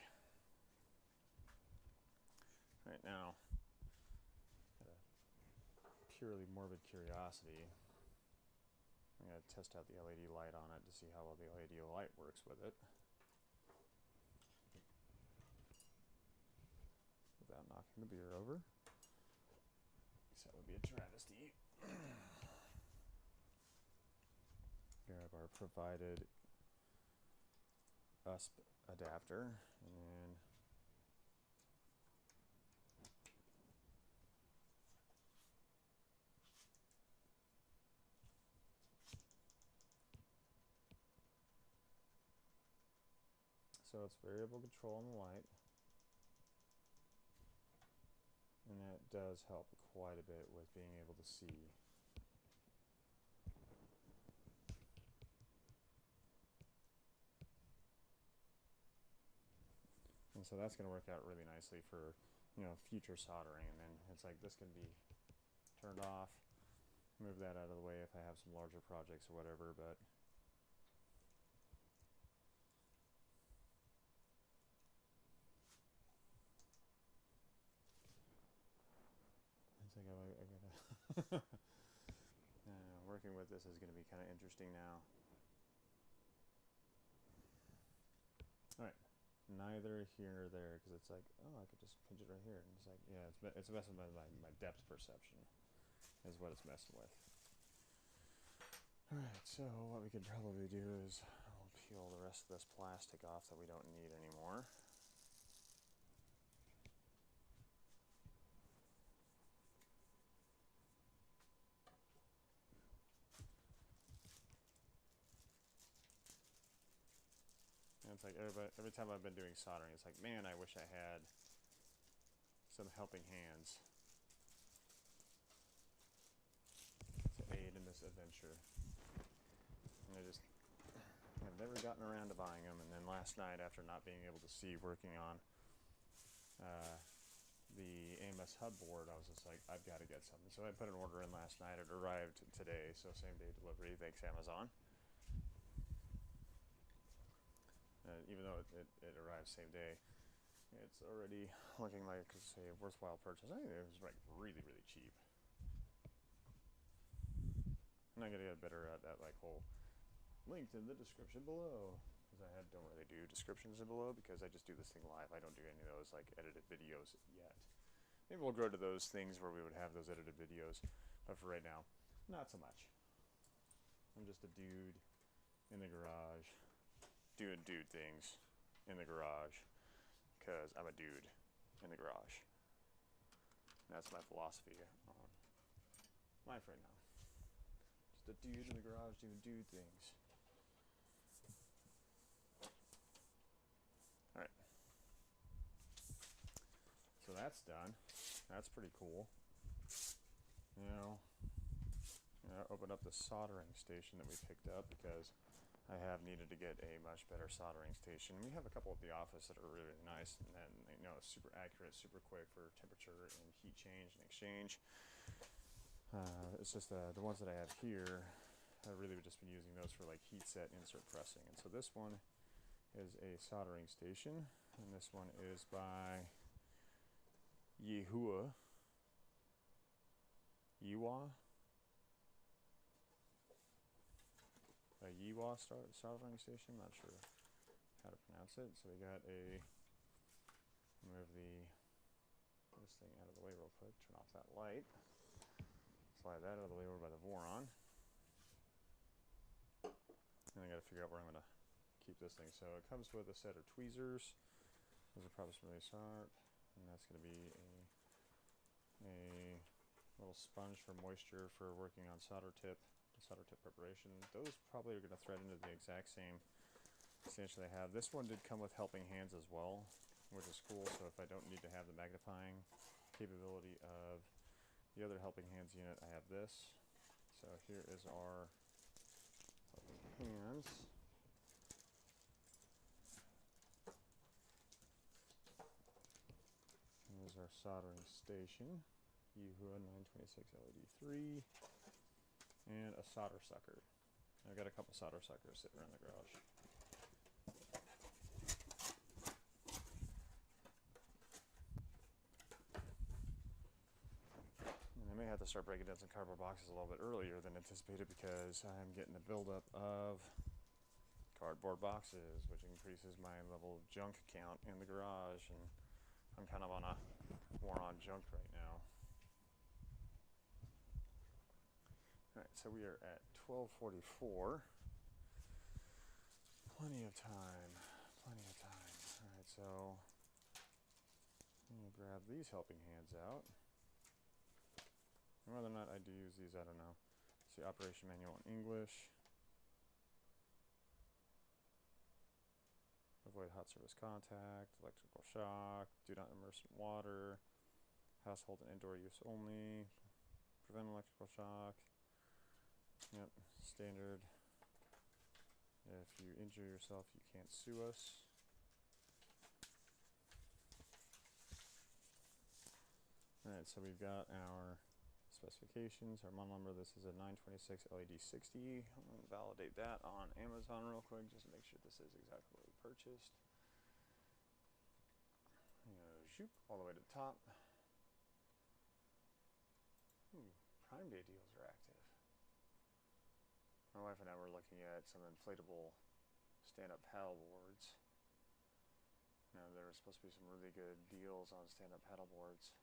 Right now, out of purely morbid curiosity, I'm going to test out the LED light on it to see how well the LED light works with it. Without knocking the beer over. So that would be a travesty. Grab our provided USB adapter and so it's variable control on the light, and that does help quite a bit with being able to see. And so that's going to work out really nicely for, you know, future soldering. And then it's like this can be turned off, move that out of the way if I have some larger projects or whatever, but it's like I gotta working with this is going to be kind of interesting now. Alright, neither here nor there, because it's like, oh, I could just pinch it right here, and it's like, yeah, it's messing with my depth perception is what it's messing with. Alright, so what we could probably do is I'll peel the rest of this plastic off that we don't need anymore. And it's like every time I've been doing soldering, it's like, man, I wish I had some helping hands to aid in this adventure. And I've never gotten around to buying them. And then last night, after not being able to see working on the AMS hub board, I was just like, I've got to get something. So I put an order in last night. It arrived today, so same day delivery. Thanks, Amazon. Even though it arrived same day, it's already looking like a worthwhile purchase. I think it was like really cheap. And I'm gonna get better at that, like, whole linked in the description below, because I don't really do descriptions in below because I just do this thing live. I don't do any of those like edited videos yet. Maybe we'll grow to those things where we would have those edited videos, but for right now, not so much. I'm just a dude in the garage doing dude things in the garage because I'm a dude in the garage. And that's my philosophy on life right now. Just a dude in the garage doing dude things. Alright. So that's done. That's pretty cool. Now, open up the soldering station that we picked up because I have needed to get a much better soldering station. We have a couple at the office that are really nice, and then, you know, super accurate, super quick for temperature and heat change and exchange. It's just the ones that I have here, I've really just been using those for like heat set insert pressing. And so this one is a soldering station, and this one is by Yiwa. A Yiwa soldering station, not sure how to pronounce it. So we got move this thing out of the way real quick, turn off that light, slide that out of the way over by the Voron. And I got to figure out where I'm going to keep this thing. So it comes with a set of tweezers. Those are approximately sharp, and that's going to be a little sponge for moisture for working on solder tip preparation. Those probably are going to thread into the exact same substantially have. This one did come with helping hands as well, which is cool. So if I don't need to have the magnifying capability of the other helping hands unit, I have this. So here is our helping hands. Here's our soldering station, Yuhua 926 LED 3, and a solder sucker. I've got a couple solder suckers sitting around the garage. And I may have to start breaking down some cardboard boxes a little bit earlier than anticipated because I'm getting a buildup of cardboard boxes, which increases my level of junk count in the garage, and I'm kind of on a war on junk right now. Alright, so we are at 12:44. Plenty of time. Alright, so I'm going to grab these helping hands out. And whether or not I do use these, I don't know. See, operation manual in English. Avoid hot surface contact, electrical shock, do not immerse in water, household and indoor use only, prevent electrical shock. Yep, standard. If you injure yourself, you can't sue us. Alright, so we've got our specifications, our model number. This is a 926 LED 60. I'm going to validate that on Amazon real quick just to make sure this is exactly what we purchased. Shoot, all the way to the top. Prime Day deals are active. My wife and I were looking at some inflatable stand-up paddle boards. There were supposed to be some really good deals on stand-up paddle boards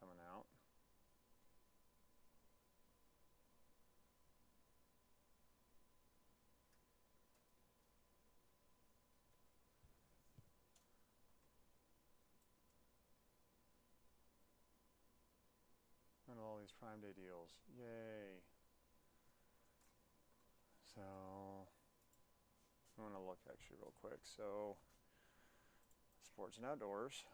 coming out. And all these Prime Day deals. Yay! So, I'm going to look actually real quick. So, sports and outdoors.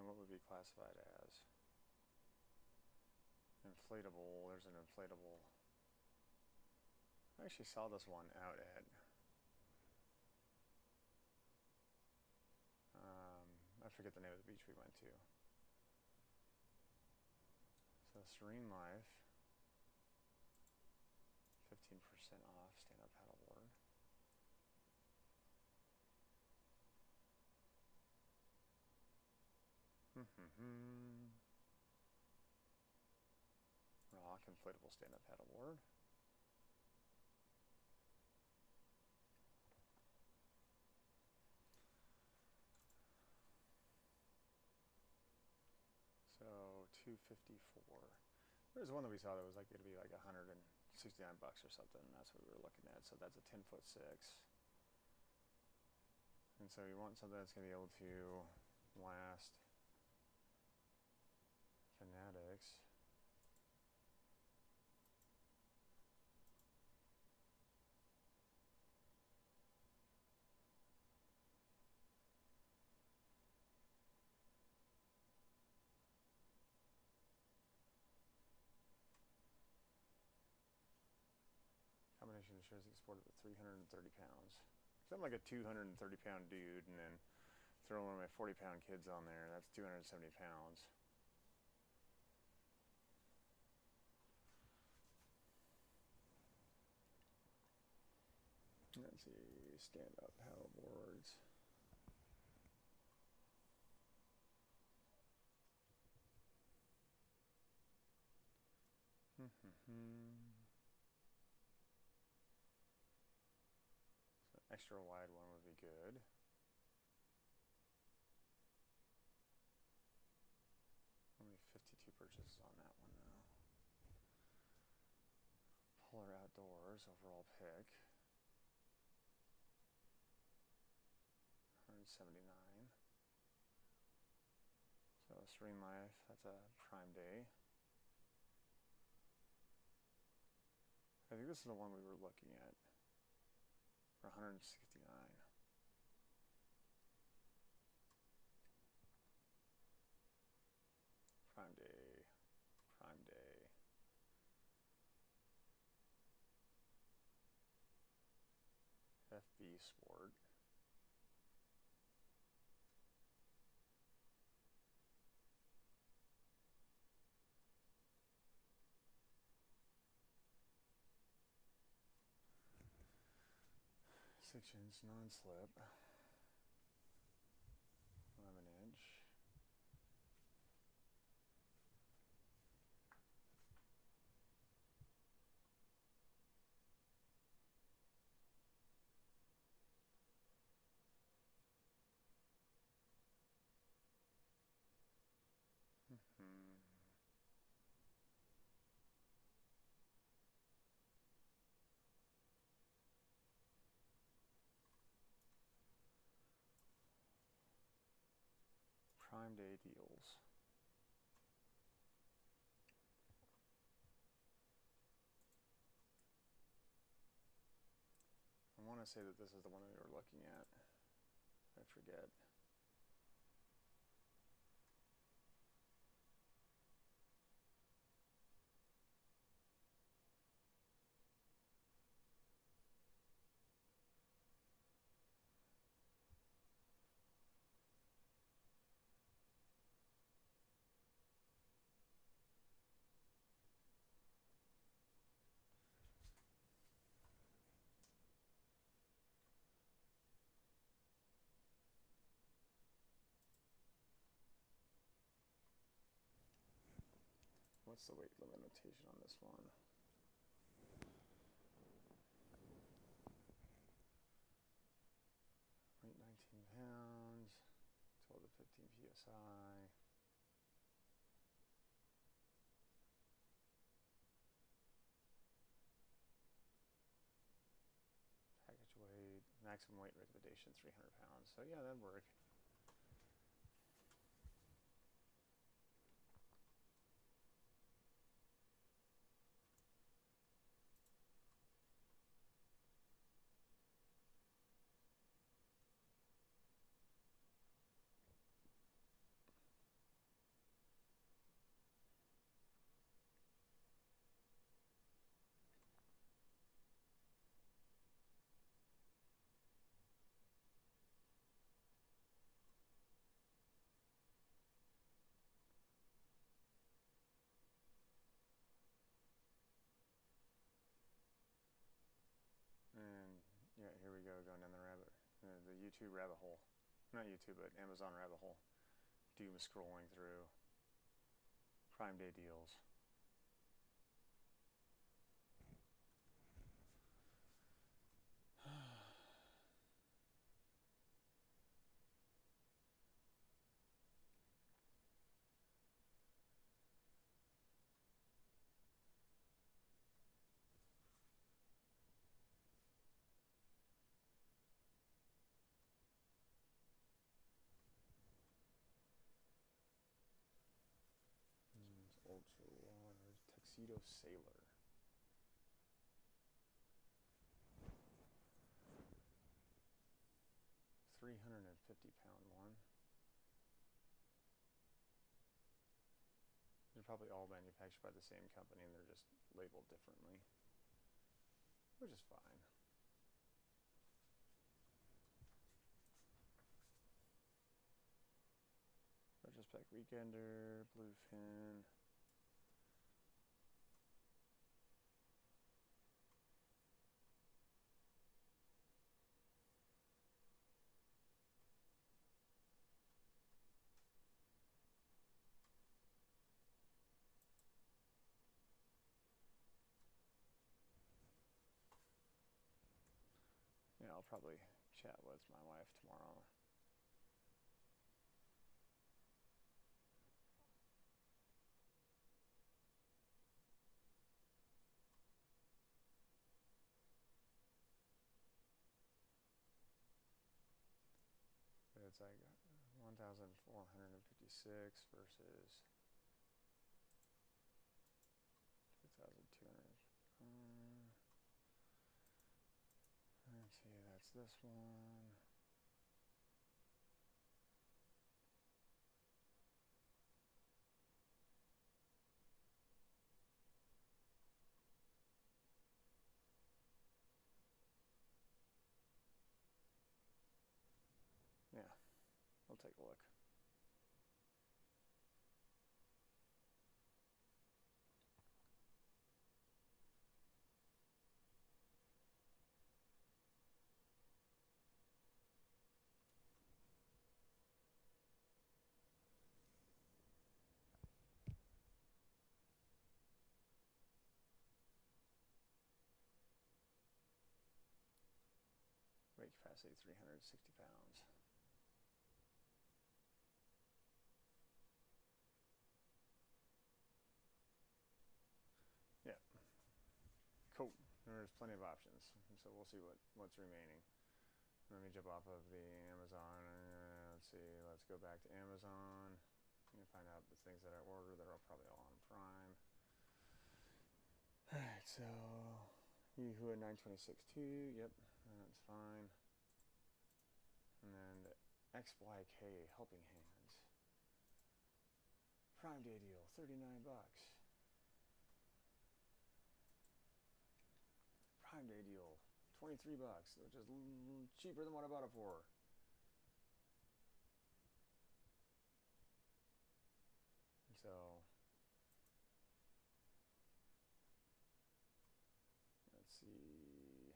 What would be classified as? Inflatable. There's an inflatable. I actually saw this one out at I forget the name of the beach we went to. So Serene Life, 15% off stand-up paddleboard. Rock inflatable stand-up paddleboard. So $254. There's one that we saw that was like going to be like $169 or something, and that's what we were looking at. So that's a 10'6". And so you want something that's going to be able to last Fanatics. Combination of shares exported with 330 pounds. So I'm like a 230-pound dude, and then throw one of my 40-pound kids on there, that's 270 pounds. Let's see, stand-up paddle boards. So extra wide one would be good. Only 52 purchases on that one though. Polar Outdoors overall pick. 179. So Serene Life, that's a Prime Day. I think this is the one we were looking at for 169. Prime Day, Prime Day. FB Sport. Six-inch non-slip, 11-inch. Prime Day deals. I want to say that this is the one we were looking at. I forget. What's the weight limitation on this one? Weight 19 pounds, 12 to 15 psi. Package weight, maximum weight recommendation 300 pounds. So yeah, that'd work. And yeah, here we go, going down the YouTube rabbit hole. Not YouTube, but Amazon rabbit hole. Doom scrolling through Prime Day deals. Ultra large tuxedo sailor. £350 one. They're probably all manufactured by the same company and they're just labeled differently, which is fine. Retrospect Weekender, Bluefin. Yeah, I'll probably chat with my wife tomorrow. It's like 1,456 versus 2,200. Let's see, that's this one. Yeah, we'll take a look. Weight capacity 360 pounds. Yeah. Cool. There's plenty of options. So we'll see what's remaining. Let me jump off of the Amazon. Let's see. Let's go back to Amazon and find out the things that I ordered that are probably all on Prime. Alright, so Yahoo at 926.2. Yep, that's fine. And then the XYK Helping Hands. Prime Day deal, 39 bucks. Prime Day deal, 23 bucks, which is cheaper than what I bought it for. So let's see.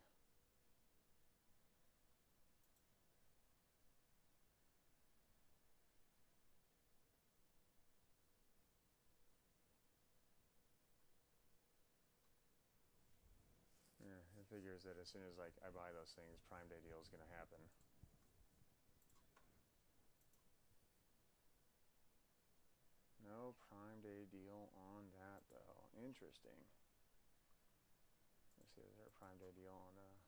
Yeah, it figures that as soon as like I buy those things, Prime Day deal is going to happen. No Prime Day deal on that though. Interesting. Let's see, is there a Prime Day deal on this?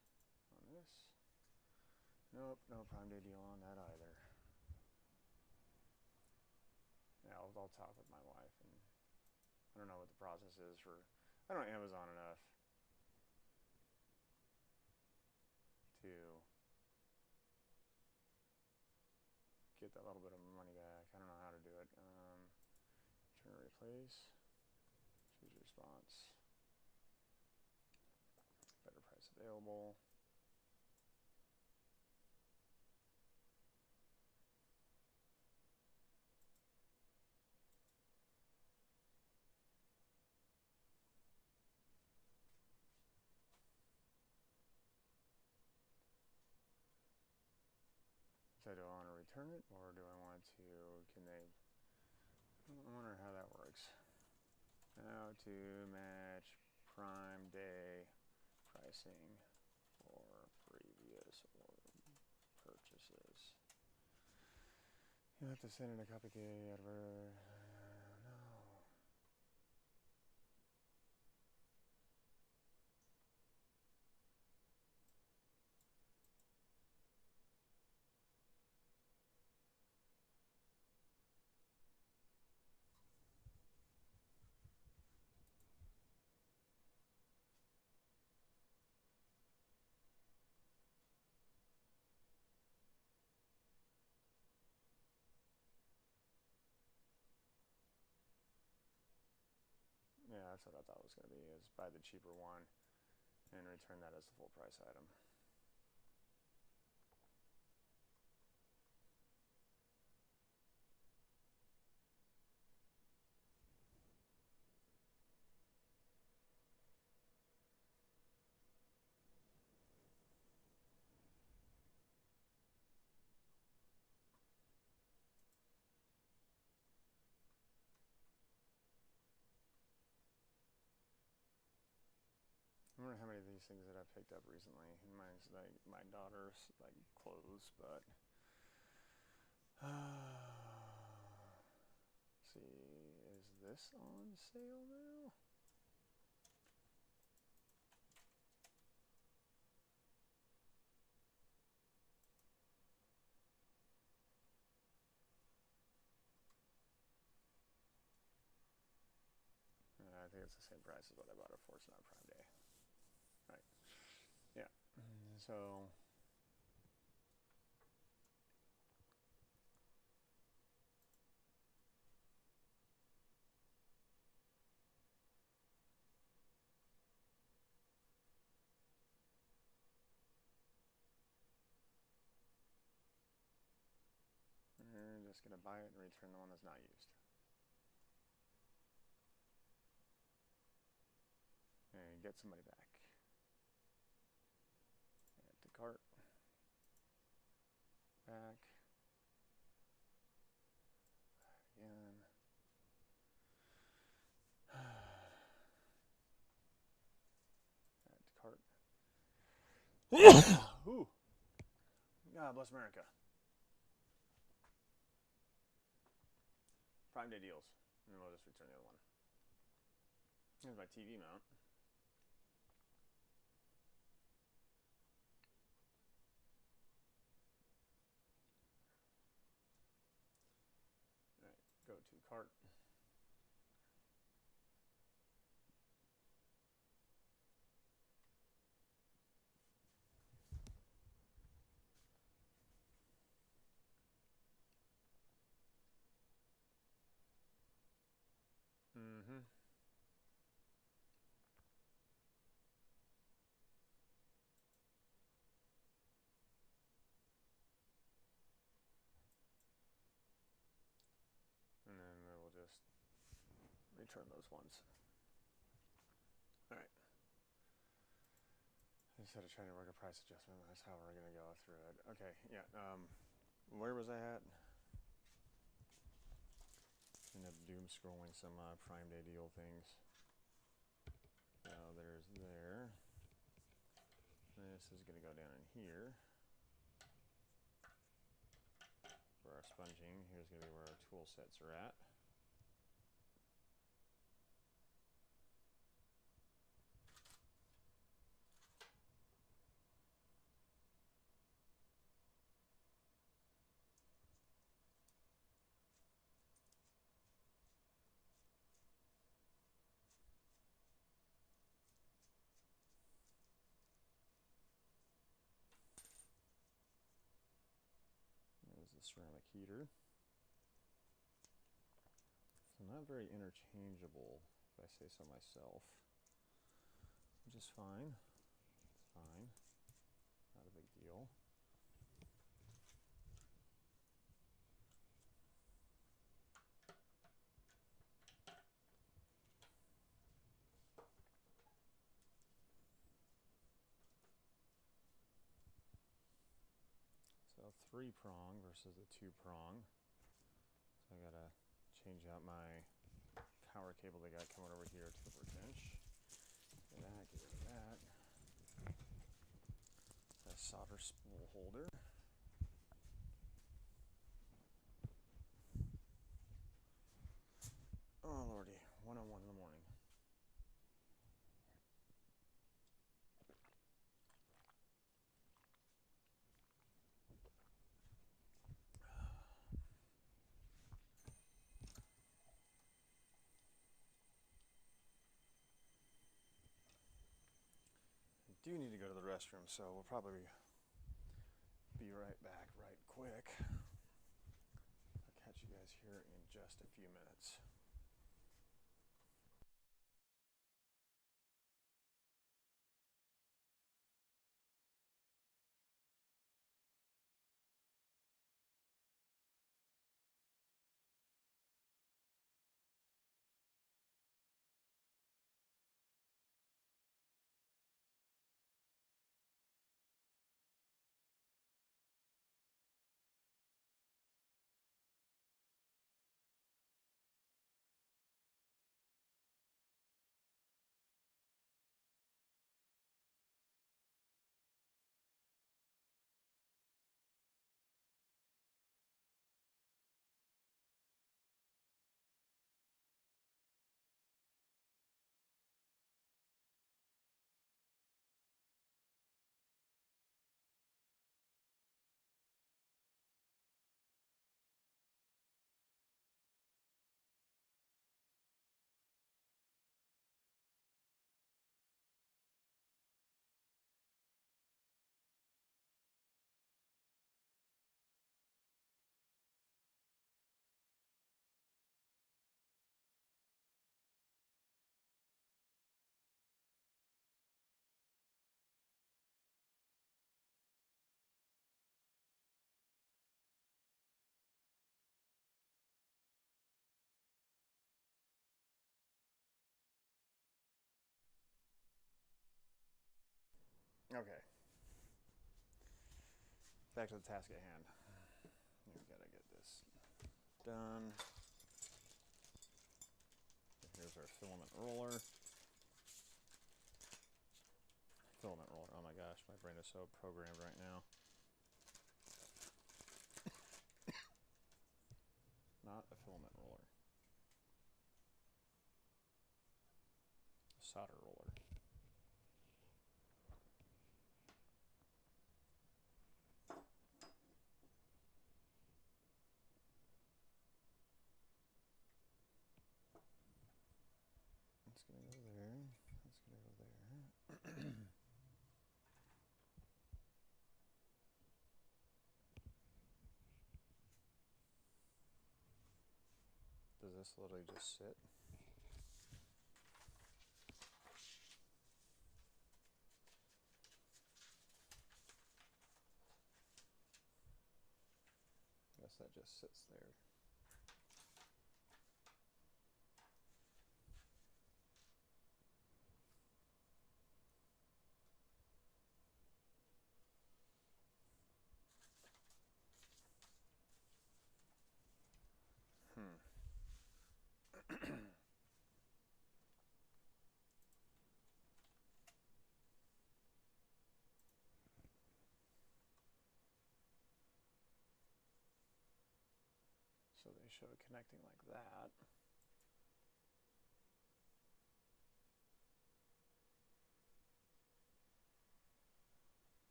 Nope, no Prime Day deal on that either. Yeah, I'll talk with my wife, and I don't know what the process is for. I don't know Amazon enough to get that little bit of money back. I don't know how to do it. Turn to replace. Choose response. Better price available. So do I want to return it, or do I want to, I wonder how that works. How to match Prime Day pricing for previous purchases. You have to send in a copy no. Yeah, that's what I thought it was going to be, is buy the cheaper one and return that as the full price item. I wonder how many of these things that I've picked up recently. Mine's like my daughter's like clothes, but let's see, is this on sale now? it's the same price as what I bought it for. It's not Prime Day. Right. Yeah. So... We're just going to buy it and return the one that's not used. And get some money back. Add to cart. Back. Again. Add to cart. Ooh. God bless America. Prime Day deals. And then we'll just return the other one. Here's my TV mount. Alright, go to cart. Mm-hmm. And then we will just return those ones. Alright. Instead of trying to work a price adjustment, that's how we're going to go through it. Okay, yeah. Where was I at? Ended up doom scrolling some Prime Day deal things. Now there's there. This is going to go down in here. For our sponging, here's going to be where our tool sets are at. There's the ceramic heater. So not very interchangeable, if I say so myself. Which is fine. It's fine. Not a big deal. So 3-prong versus the 2-prong. So I gotta change out my power cable they got coming over here to the workbench. Get that, get rid of that. A solder spool holder. Oh lordy, 1:01 in the morning. I do need to go to the restroom, so we'll probably be right back right quick. I'll catch you guys here in just a few minutes. Okay. Back to the task at hand. We gotta get this done. Here's our filament roller. Filament roller. Oh my gosh, my brain is so programmed right now. Not a filament roller. A solder roller. That's gonna go there. That's gonna go there. Does this literally just sit? Guess that just sits there. So they show it connecting like that.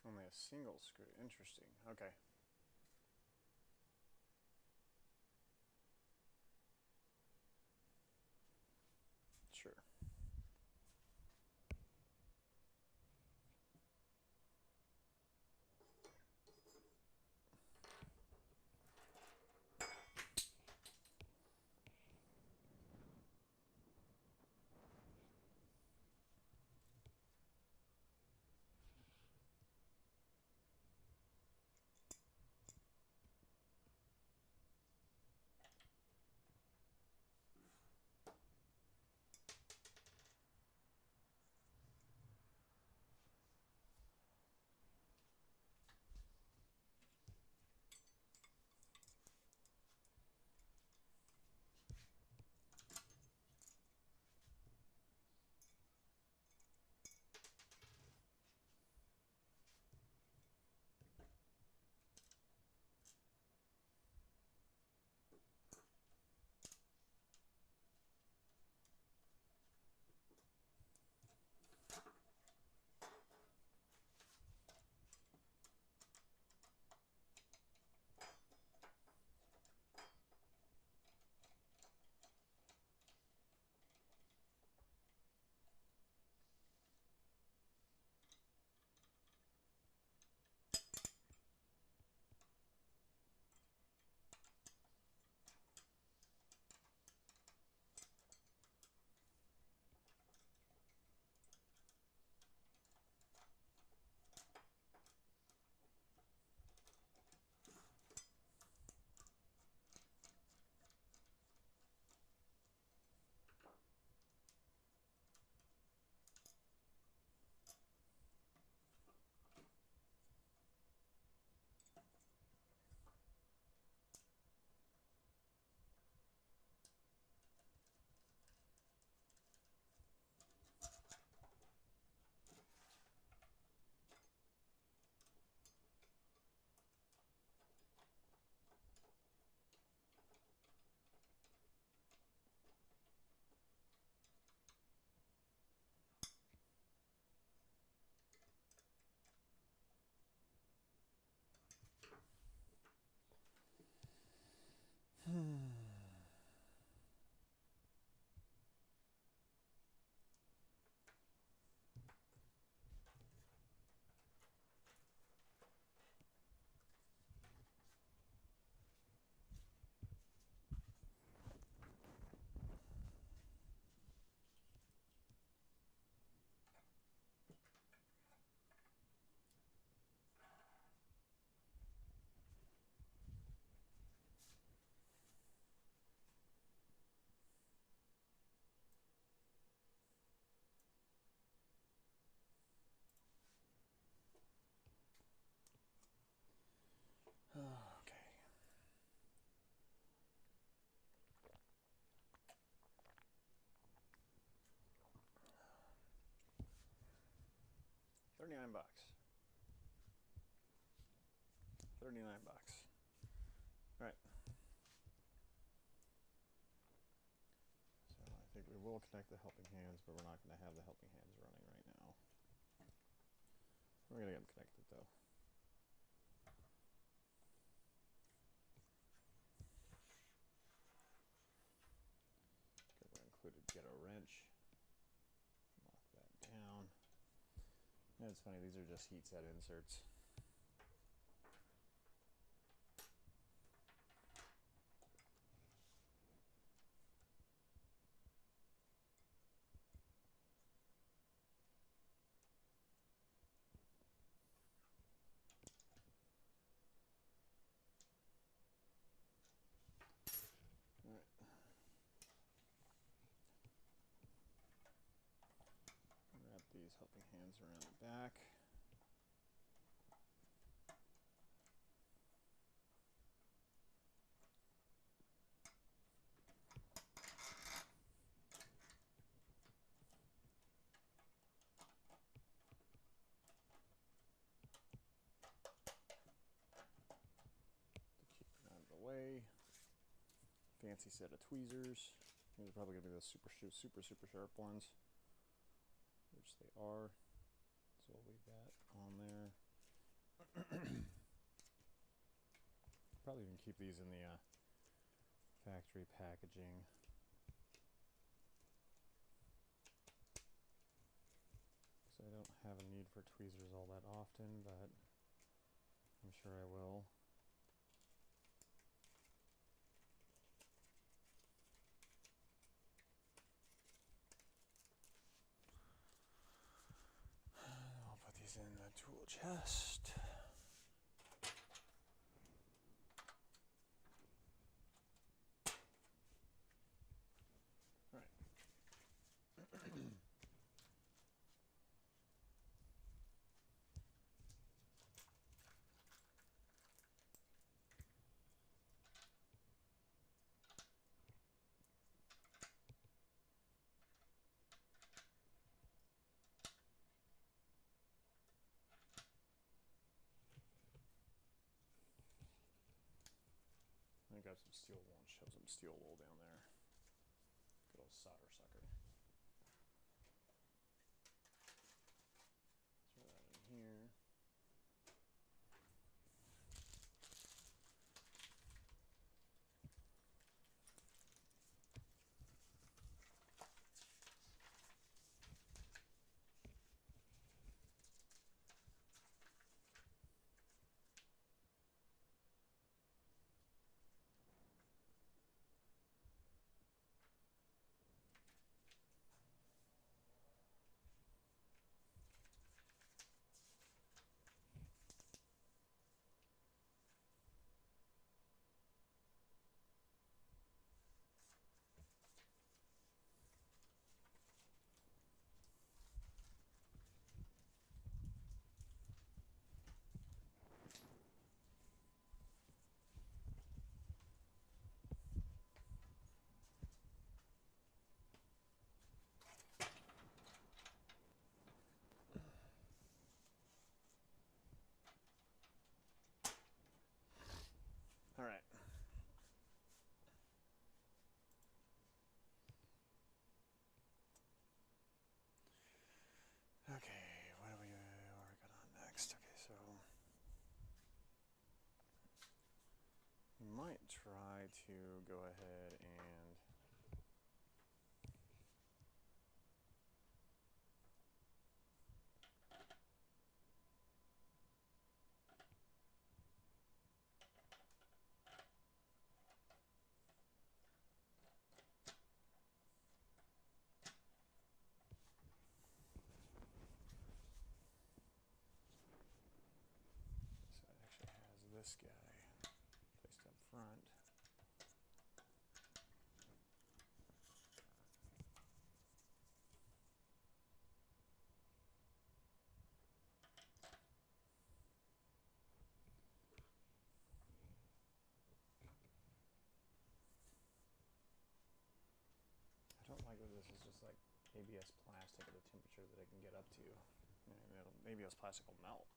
Only a single screw. Interesting. Okay. Sure. $39. 39 bucks. All right. So I think we will connect the helping hands, but we're not going to have the helping hands running right now. We're going to get them connected though. We're included get a wrench. Lock that down. And it's funny, these are just heat set inserts. Wrap these helping hands around the back. To keep it out of the way. Fancy set of tweezers. These are probably going to be the super sharp ones, which they are. So we'll leave that on there. Probably even keep these in the factory packaging. So I don't have a need for tweezers all that often, but I'm sure I will. I'll put these in the tool chest. All right. I got some steel wool and shove some steel wool down there. Good old solder sucker. Throw that in here. All right. Okay, what are we working on next? Okay, so we might try to go ahead and so it actually has this guy placed up front. I don't like that this is just like ABS plastic at the temperature that it can get up to. And maybe this plastic will melt.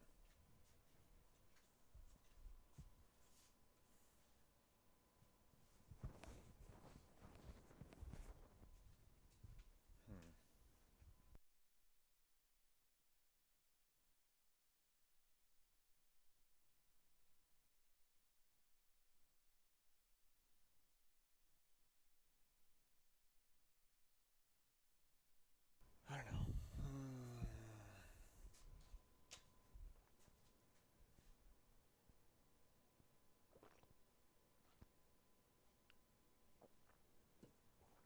I don't know.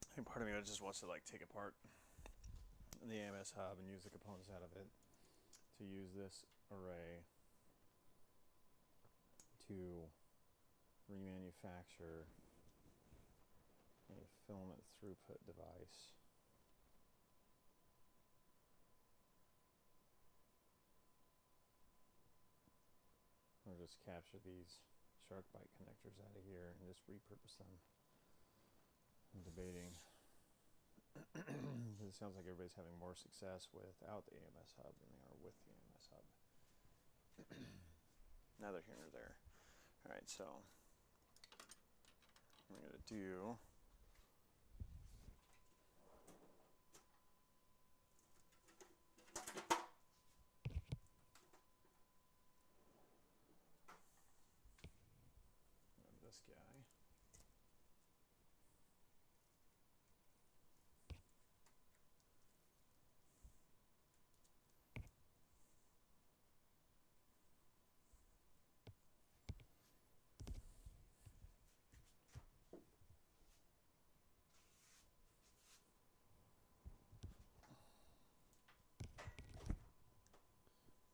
I think part of me just wants to like take apart the AMS hub and use the components out of it to use this array to remanufacture a filament throughput device. Or just capture these shark bite connectors out of here and just repurpose them. I'm debating. It sounds like everybody's having more success without the AMS hub than they are with the AMS hub. Neither here nor there. Alright, so I'm going to do this guy.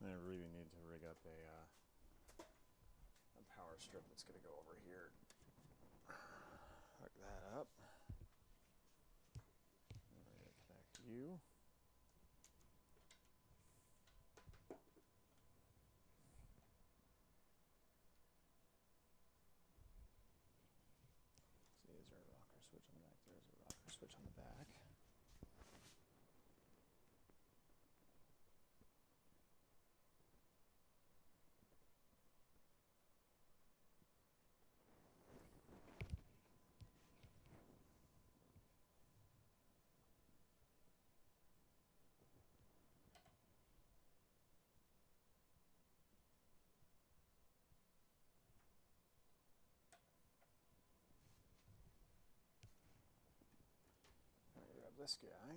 I really need to rig up a power strip that's going to go over here. Hook that up. And we're going to connect you. See, is there a rocker switch on the back? There's a rocker switch on the back. This guy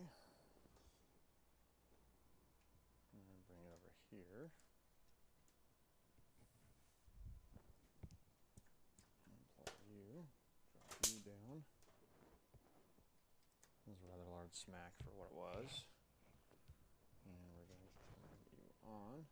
and bring it over here. And plug you, drop you down. This is a rather large smack for what it was. And we're going to turn you on.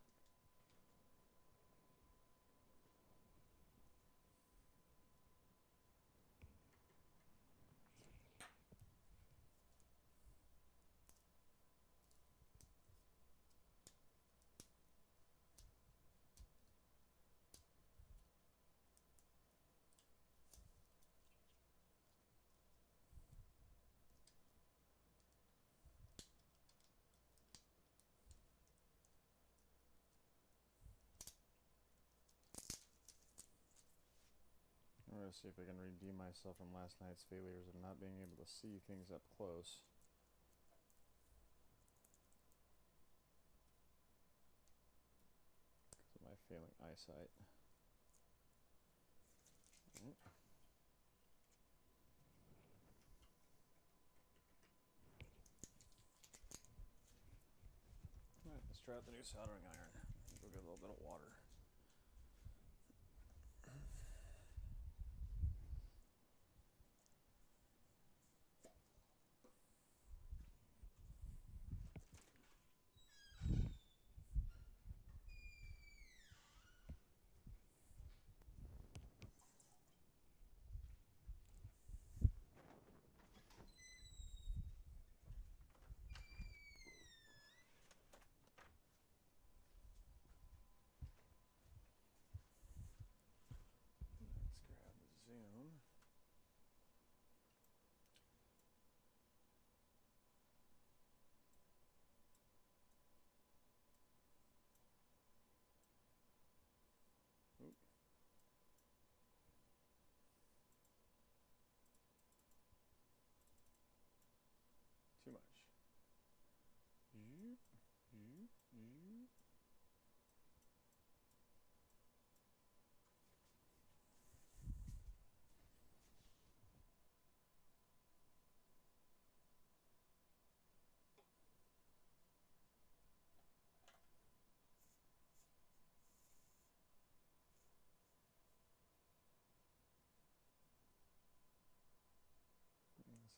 I'm going to see if I can redeem myself from last night's failures of not being able to see things up close. Because of my failing eyesight. Right. Alright, let's try out the new soldering iron. Go get a little bit of water.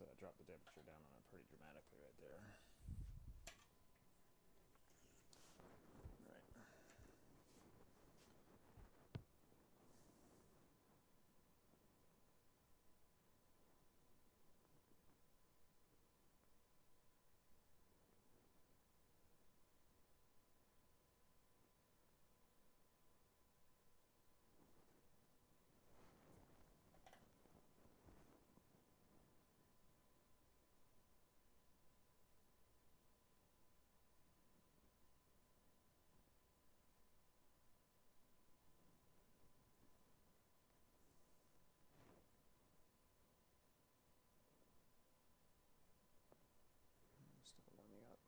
So that dropped the temperature down on it pretty dramatically right there. Right. Still warming up.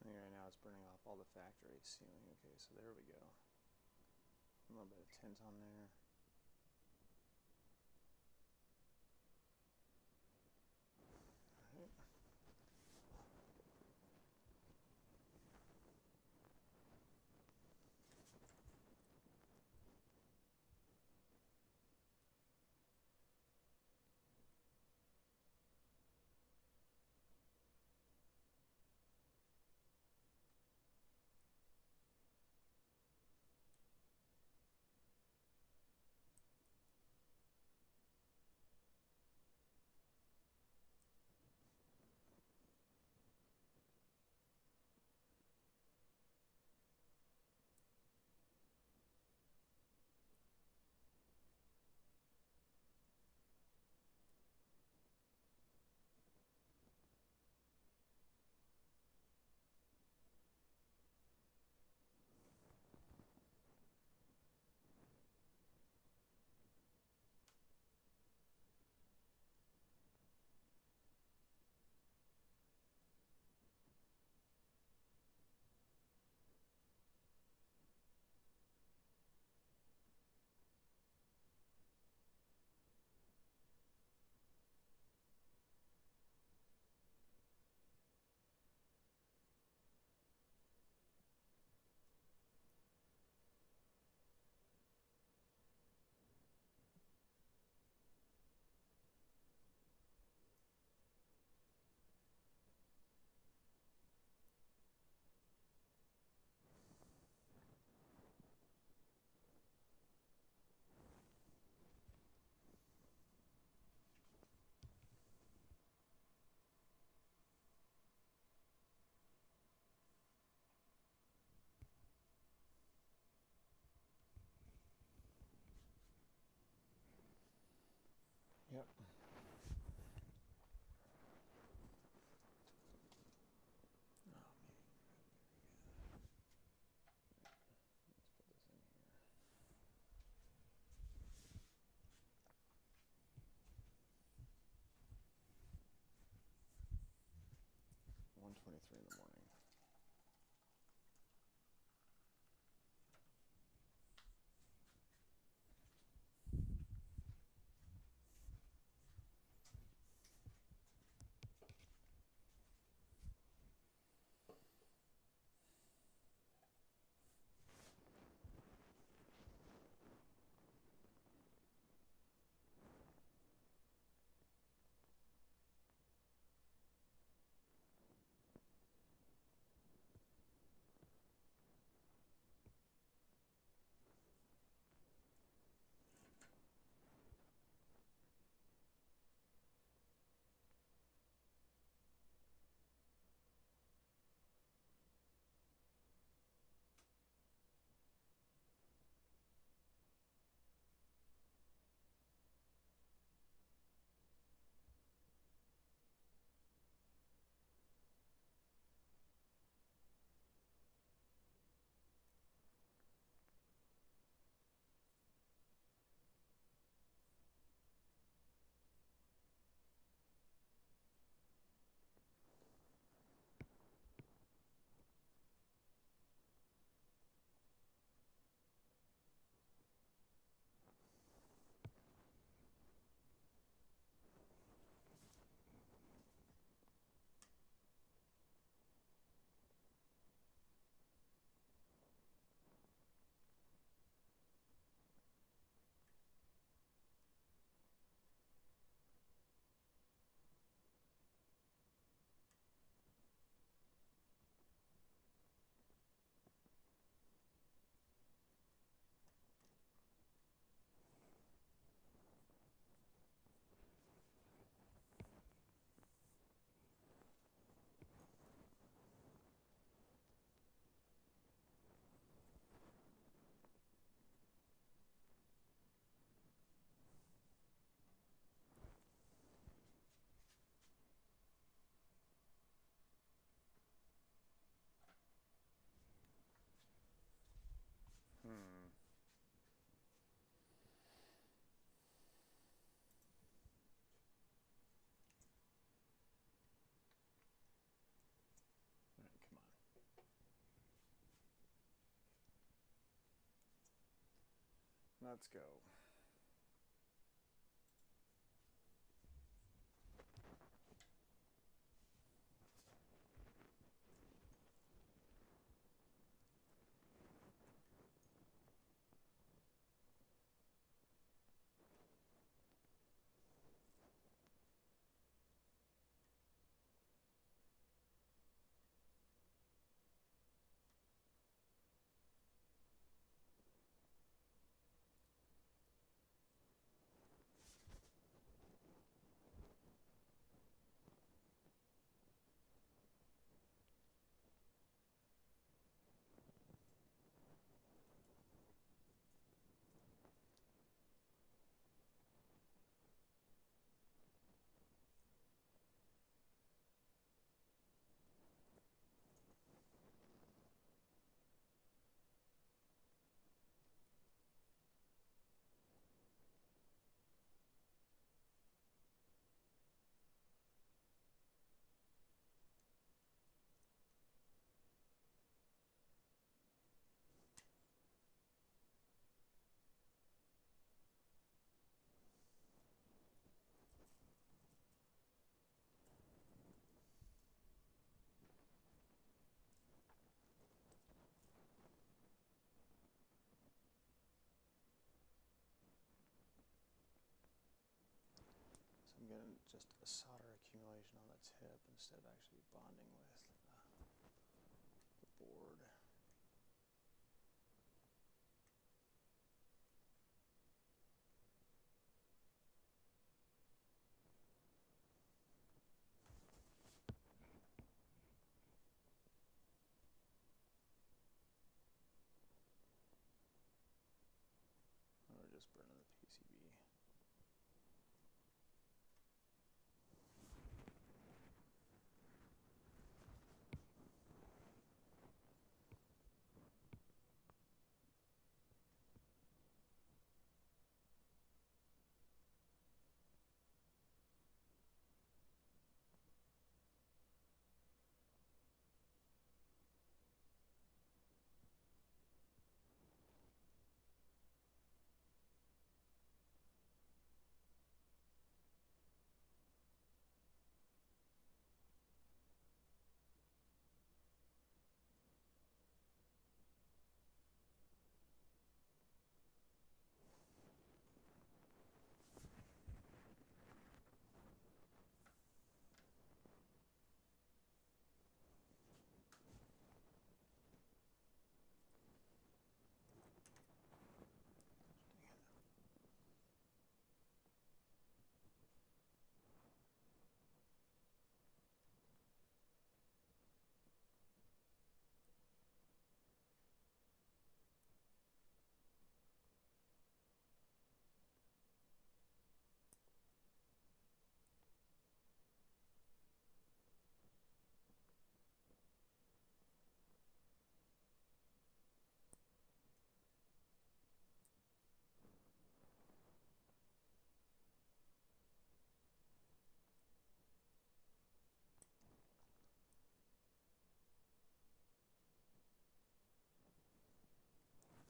Right now it's burning off all the factory sealing. Okay, so there we go. A little bit of tint on there. All right. Yep. Oh man. Let's put this in here. 1:23 in the morning. Let's go. I'm getting just a solder accumulation on the tip instead of actually bonding with the board. Or just burning the PCB.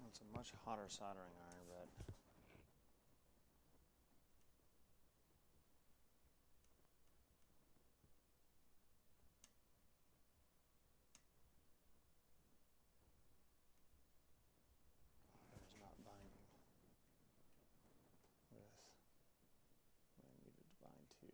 It's a much hotter soldering iron, but it's not binding with what I needed to bind to.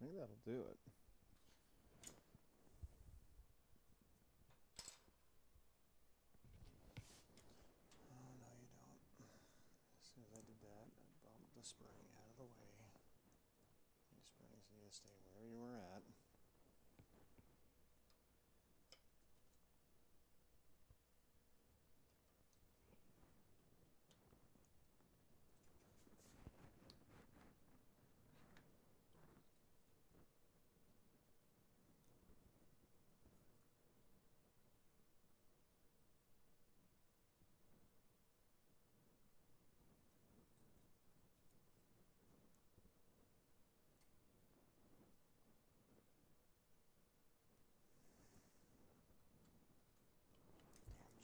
think that'll do it. Oh, no, you don't. As soon as I did that, I bumped the spring out of the way. These springs need to stay where you were at.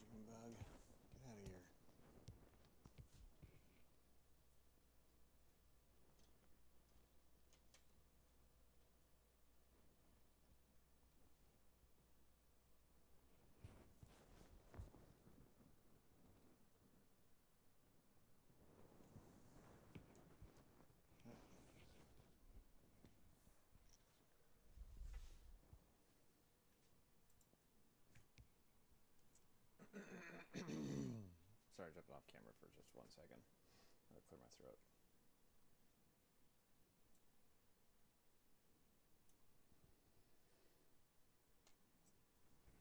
June bug, get out of here. Sorry, I jumped off camera for just 1 second. I'll clear my throat.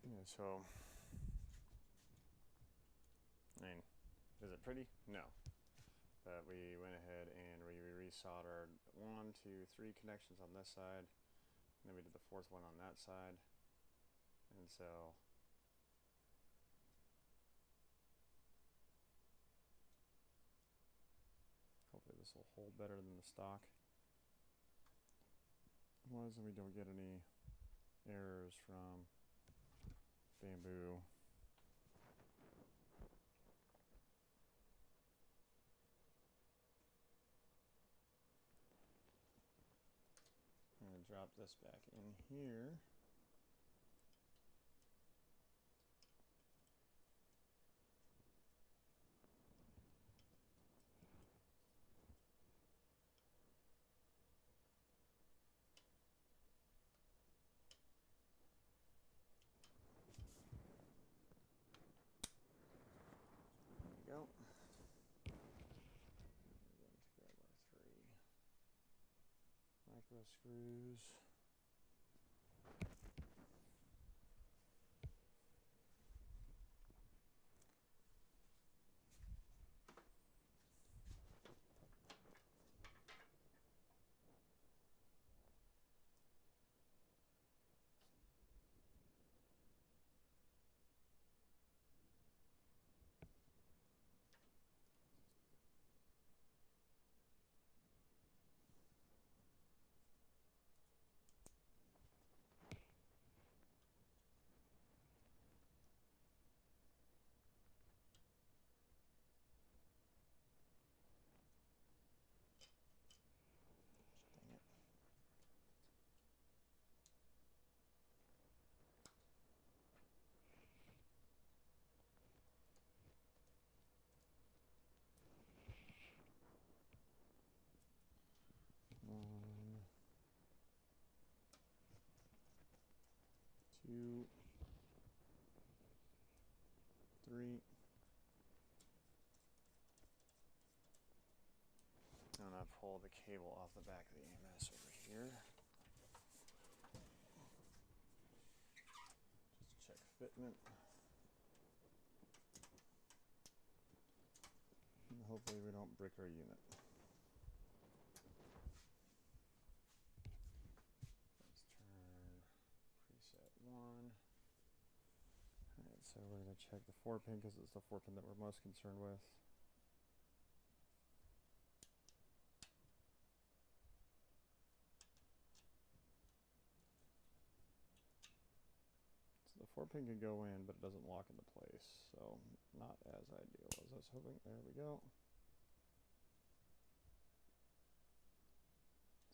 Yeah, so, I mean, is it pretty? No. But we went ahead and we resoldered 1, 2, 3 connections on this side, and then we did the 4th one on that side. And so, hopefully this will hold better than the stock was, and we don't get any errors from bamboo. I'm going to drop this back in here. There we go. We're going to grab our 3 micro screws. Dang it. One, 2, 3. I'm going to pull the cable off the back of the EMS over here. Just to check fitment. And hopefully we don't brick our unit. Let's turn preset 1. Alright, so we're going to check the 4 pin because it's the 4 pin that we're most concerned with. So the 4 pin can go in, but it doesn't lock into place, so not as ideal as I was hoping. There we go.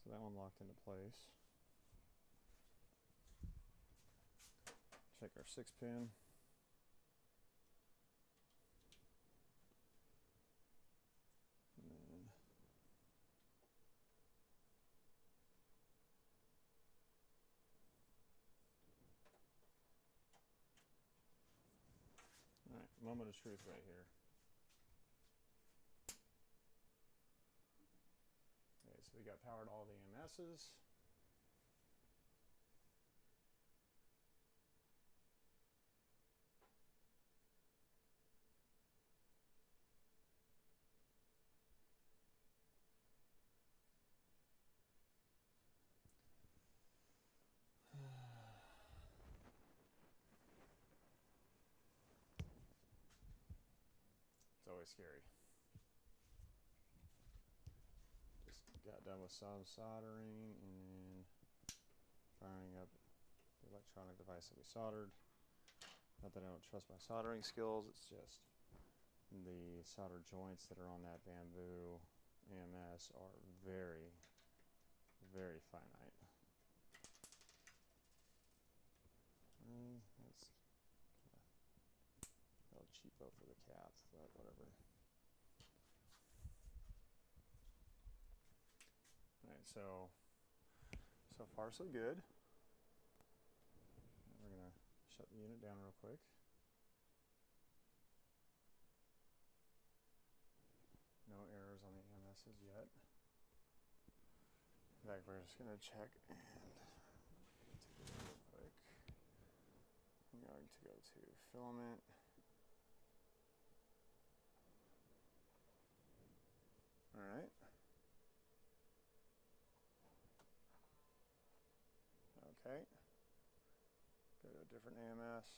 So that one locked into place. Check our 6 pin. And then moment of truth right here. Okay, so we got powered all the EMSs. It's always scary. Just got done with some soldering and then firing up the electronic device that we soldered. Not that I don't trust my soldering skills, it's just the solder joints that are on that bamboo EMS are very, very finite. That's a little cheapo for the cap, but whatever. Alright, so far so good. We're gonna shut the unit down real quick. No errors on the EMSs yet. In fact, we're just gonna check and take it real quick. I'm going to go to filament. Alright. Okay. Go to a different AMS.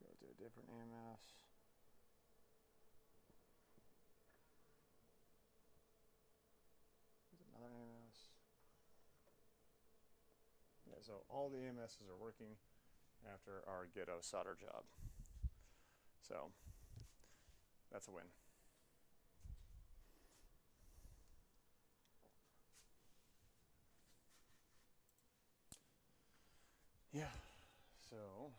Go to a different AMS. There's another AMS. Yeah, so all the AMSs are working after our ghetto solder job. So that's a win. Yeah, so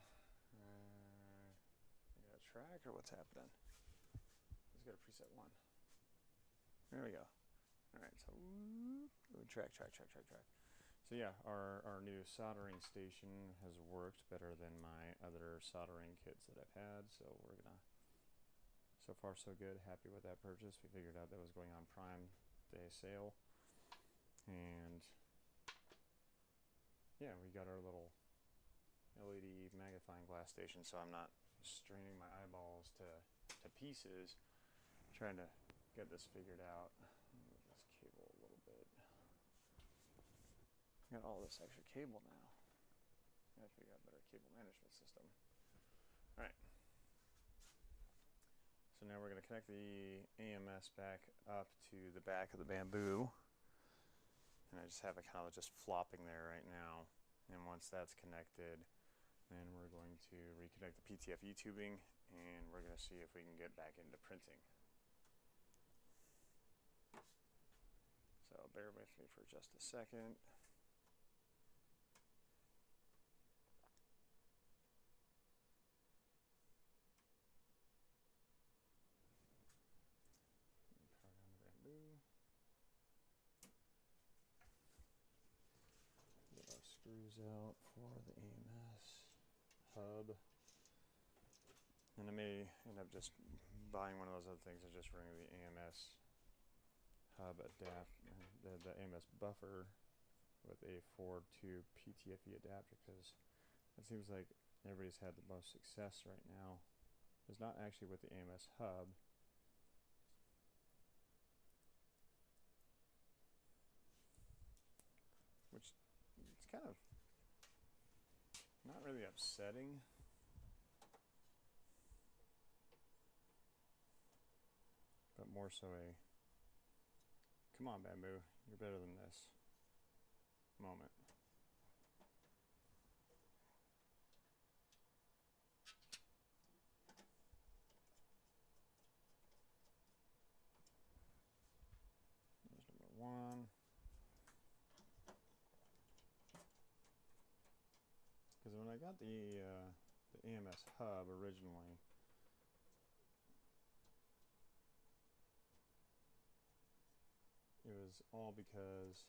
I got a track or what's happening? Let's go to preset 1. There we go. Alright, so track. So yeah, our new soldering station has worked better than my other soldering kits that I've had, so we're gonna, so far so good, happy with that purchase. We figured out that was going on Prime Day sale, and yeah, we got our little LED magnifying glass station, so I'm not straining my eyeballs to pieces trying to get this figured out. Move this cable a little bit. Got all this extra cable now. Gotta figure out a better cable management system. Alright. So now we're going to connect the AMS back up to the back of the bamboo. And I just have it kind of just flopping there right now. And once that's connected, then we're going to reconnect the PTFE tubing, and we're going to see if we can get back into printing. So bear with me for just a second. Power down the bamboo. Get our screws out for the AMS hub. And I may end up just buying one of those other things and just running the AMS hub the AMS buffer with a 4-2 PTFE adapter, because it seems like everybody's had the most success right now. It's not actually with the AMS hub. Which it's kind of not really upsetting. But more so a, come on bamboo, you're better than this moment. There's number 1. Because when I got the AMS hub originally, it was all because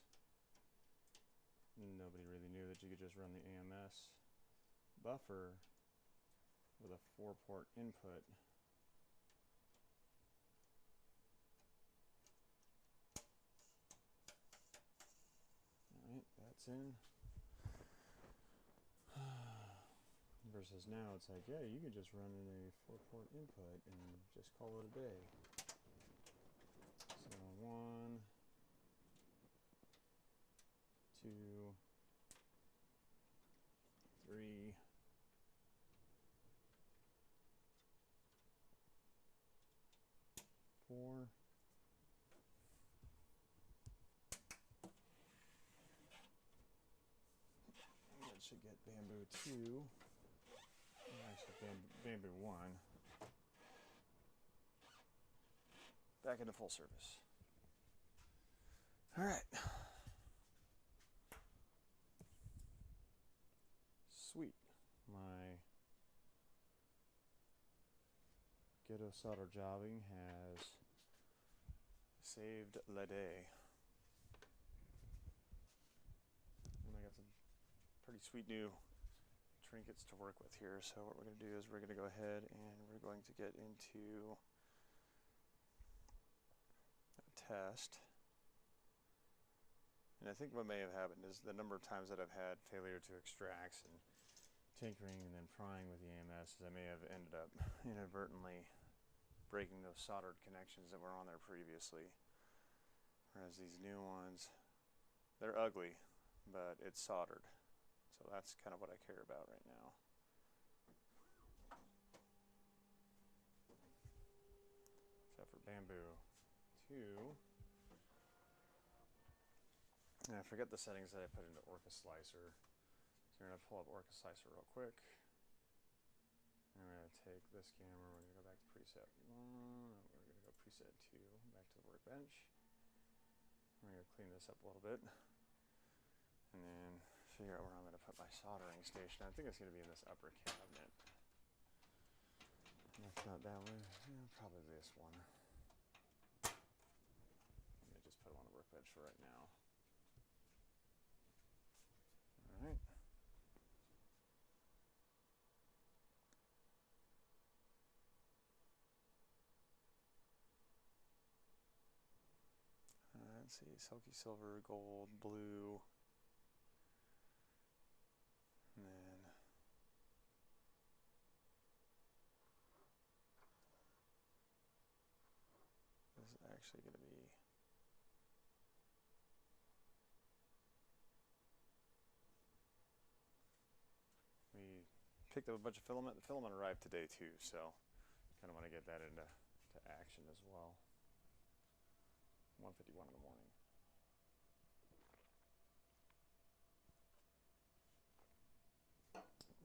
no nobody really knew that you could just run the AMS buffer with a 4-port input. Alright, that's in. Versus now it's like, yeah, you could just run in a 4-port input and just call it a day. So 1, 2, 3, 4. That should get bamboo 2. Actually, bamboo 1. Back into full service. All right. Sweet. My ghetto solder jobbing has saved the day. And I got some pretty sweet new trinkets to work with here. So what we're going to do is we're going to go ahead and we're going to get into a test. And I think what may have happened is the number of times that I've had failure to extracts and tinkering and then prying with the AMS is I may have ended up inadvertently breaking those soldered connections that were on there previously. Whereas these new ones, they're ugly, but it's soldered. So that's kind of what I care about right now. So for bamboo 2, and I forget the settings that I put into Orca Slicer. So we're going to pull up Orca Slicer real quick. And we're going to take this camera, we're going to go back to preset 1, we're going to go preset 2, back to the workbench. We're going to clean this up a little bit. And then figure out where I'm going to put my soldering station. I think it's going to be in this upper cabinet. And if not that one, yeah, probably this one. I'm going to just put it on the workbench for right now. Alright. Let's see, silky silver, gold, blue. And then this is actually going to be we picked up a bunch of filament. The filament arrived today too, so kind of want to get that into action as well. 1:51 in the morning.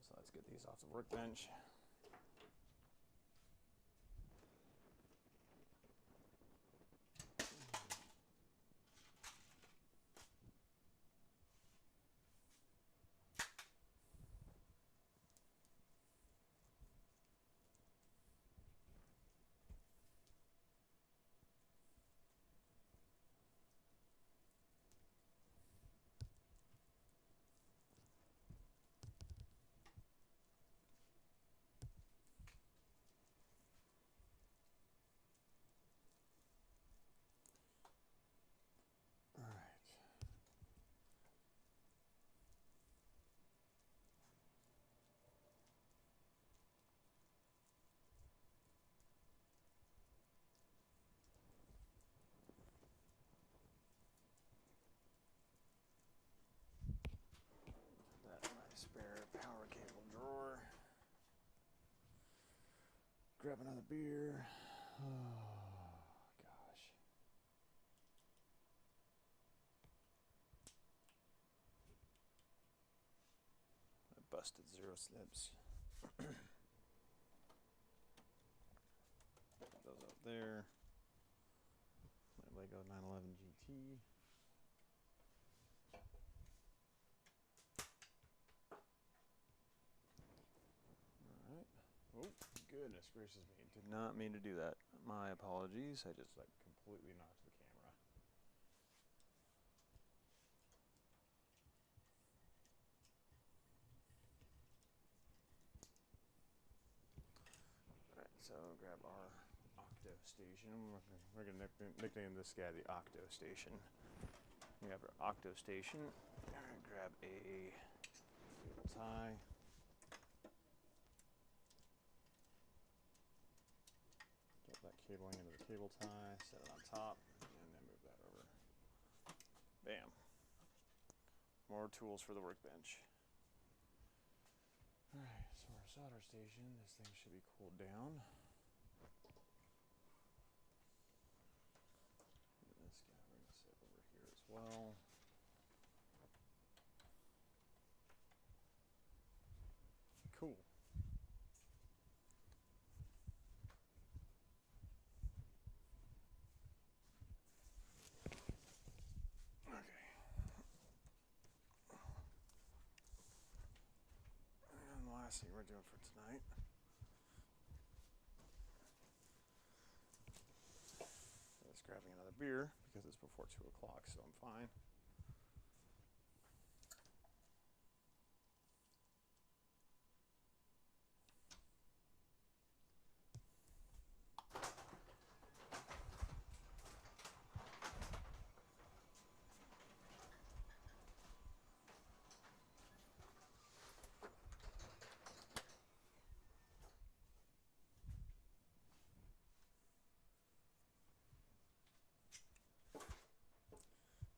So let's get these off the workbench. Spare power cable drawer. Grab another beer. Oh, gosh. I busted 0 slips. Put those up there. My Lego 911 GT. Oh, goodness gracious me. Did not mean to do that. My apologies. I just completely knocked the camera. So grab our Octo Station. We're gonna nickname this guy the Octo Station. We have our Octo Station. We're gonna grab a cable tie. Get that cabling into the cable tie, set it on top, and then move that over. Bam. More tools for the workbench. Alright, so our solder station, this thing should be cooled down. This guy we're going to set over here as well. Cool. Okay. And the last thing we're doing for tonight is grabbing another beer because it's before 2 o'clock, so I'm fine.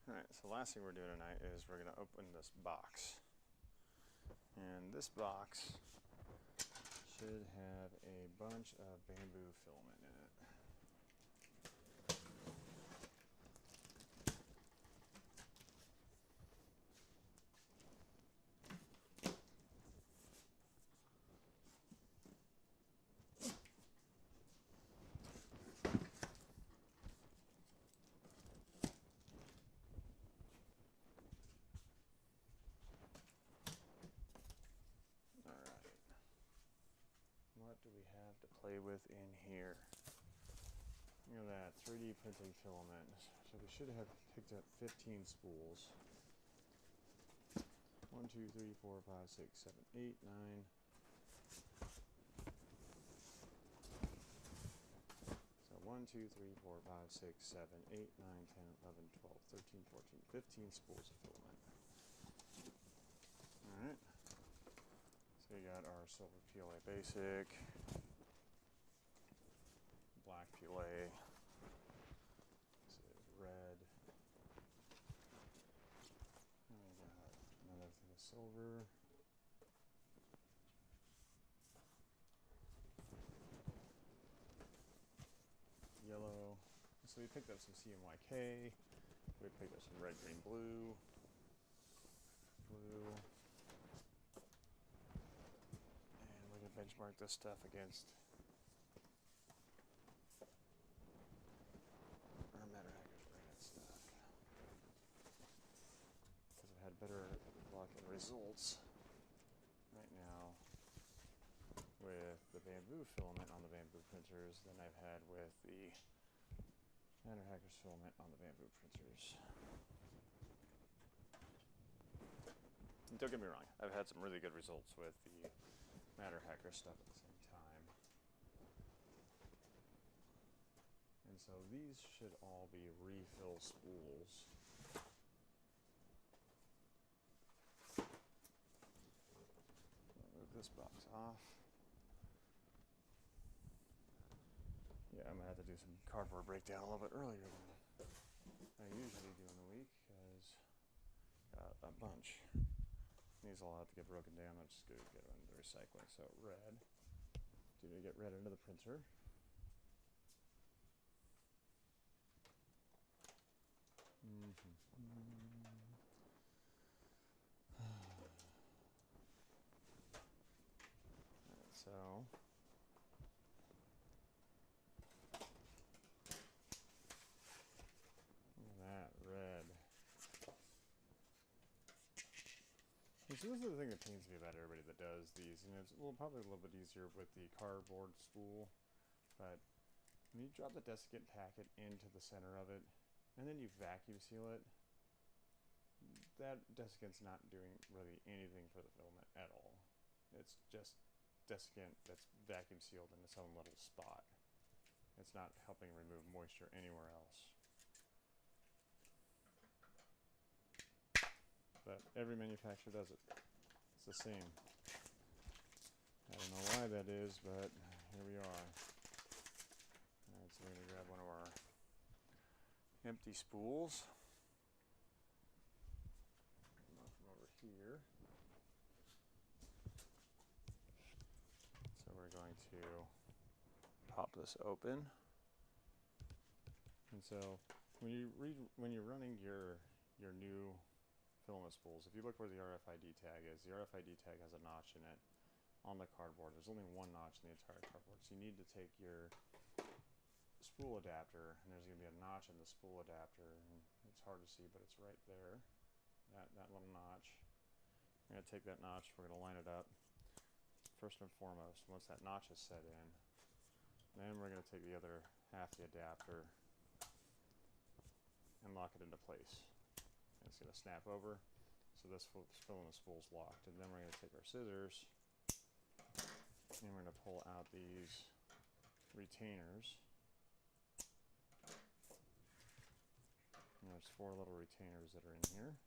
Alright, so the last thing we're doing tonight is we're going to open this box. And this box should have a bunch of bamboo filament in it. What do we have to play with in here? Look at that, 3D printing filament. So we should have picked up 15 spools. 1, 2, 3, 4, 5, 6, 7, 8, 9. So 1, 2, 3, 4, 5, 6, 7, 8, 9, 10, 11, 12, 13, 14, 15 spools of filament. Alright. So we got our silver PLA basic, black PLA, this is red, and we got another thing of silver, yellow. So we picked up some CMYK, we picked up some red, green, blue, benchmark this stuff against our MonaServer branded stuff because I've had better luck and results right now with the bamboo filament on the bamboo printers than I've had with the MonaServer filament on the bamboo printers. And don't get me wrong, I've had some really good results with the MonaServer stuff at the same time. And so these should all be refill spools. Move this box off. Yeah, I'm going to have to do some cardboard breakdown a little bit earlier than I usually do in the week because got a bunch. These all have to get broken down. I'm just going to get them into recycling. So red, do to get red into the printer. Alright, so look at that red. So this is the thing that pains me about everybody that does these, and it's probably a little bit easier with the cardboard spool, but when you drop the desiccant packet into the center of it, and then you vacuum seal it, that desiccant's not doing really anything for the filament at all. It's just desiccant that's vacuum sealed in its own little spot. It's not helping remove moisture anywhere else. But every manufacturer does it. It's the same. I don't know why that is, but here we are. Alright, so we're going to grab one of our empty spools. From over here. So we're going to pop this open. And so when you're running your new filament spools, if you look where the RFID tag is, the RFID tag has a notch in it on the cardboard. There's only one notch in the entire cardboard. So you need to take your spool adapter, and there's going to be a notch in the spool adapter. And it's hard to see, but it's right there. That little notch. We're going to take that notch, we're going to line it up. First and foremost, once that notch is set in, then we're going to take the other half of the adapter and lock it into place. And it's going to snap over, so this filament spool's locked. And then we're going to take our scissors and we're going to pull out these retainers. And there's 4 little retainers that are in here.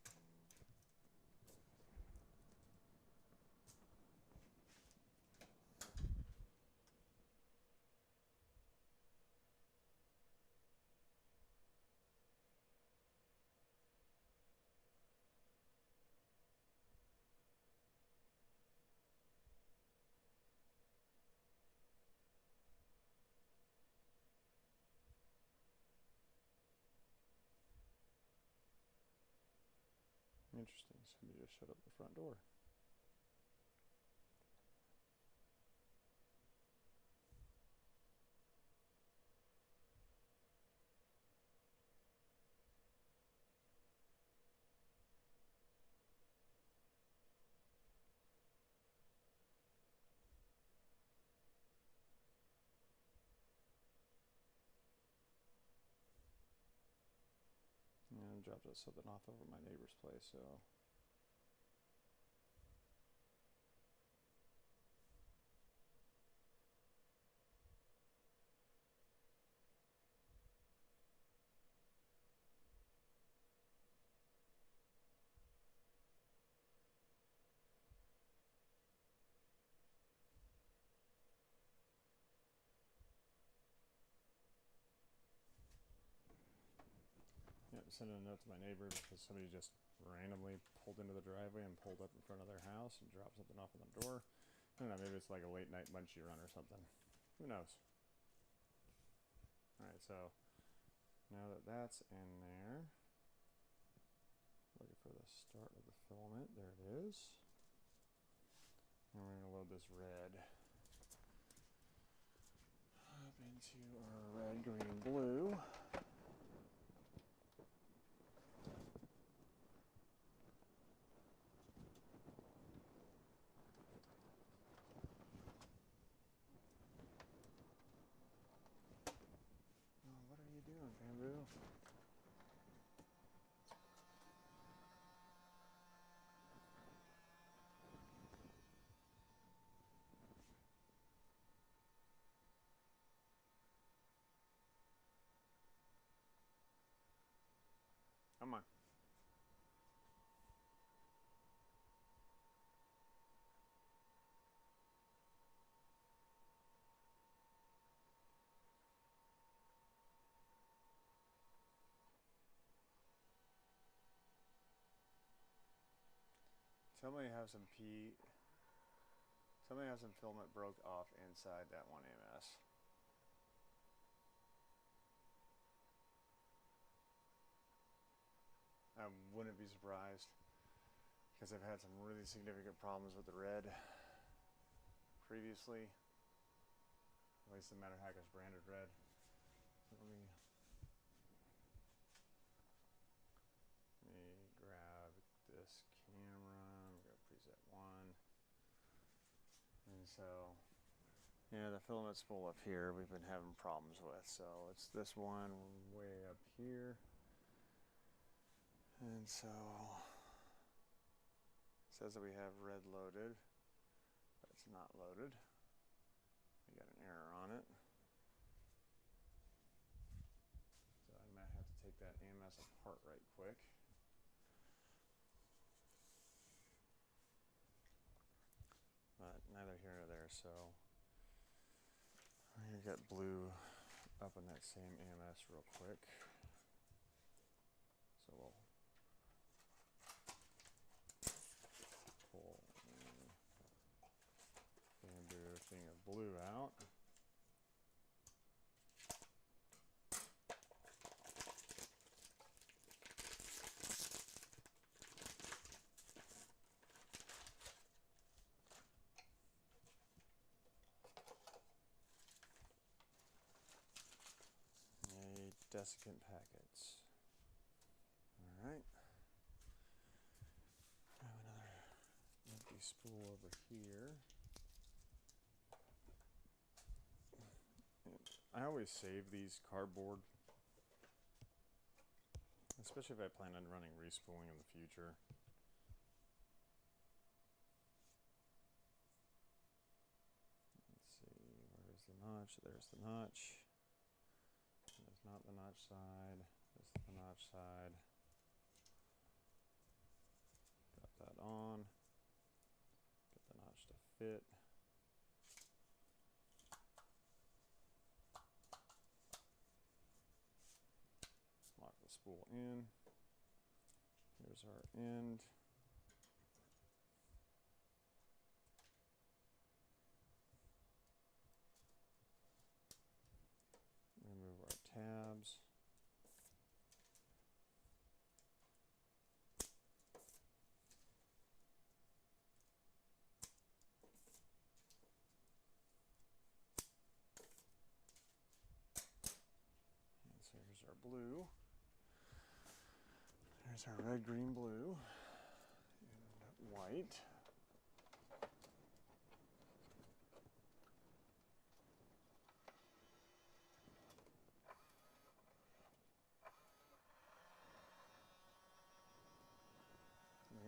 Interesting, somebody just showed up the front door. And dropped something off over my neighbor's place, so. Yep, sending a note to my neighbor because somebody just randomly pulled into the driveway and pulled up in front of their house and dropped something off on the door. I don't know, maybe it's like a late night munchie run or something. Who knows? Alright, so now that that's in there, looking for the start of the filament. There it is. And we're going to load this red up into our red, green, blue. What are you doing, Bamboo? Come on. Somebody has some filament broke off inside that one EMS. I wouldn't be surprised because I've had some really significant problems with the red previously. At least the Matter Hackers branded red. So let me grab this camera. I'm going to preset 1. And so, yeah, the filament spool up here we've been having problems with. So it's this one way up here. And so it says that we have red loaded, but it's not loaded. We got an error on it. So I might have to take that AMS apart right quick. But neither here nor there, so I'm gonna get blue up in that same AMS real quick. So we'll pull the bamboo thing of blue out. Desiccant packets. All right. I have another empty spool over here. And I always save these cardboard, especially if I plan on running respooling in the future. Let's see, where's the notch? There's the notch. There's not the notch side. This is the notch side. Drop that on. Get the notch to fit. Lock the spool in. Here's our end. Remove our tabs. And so here's our blue. There's our red, green, blue, and white.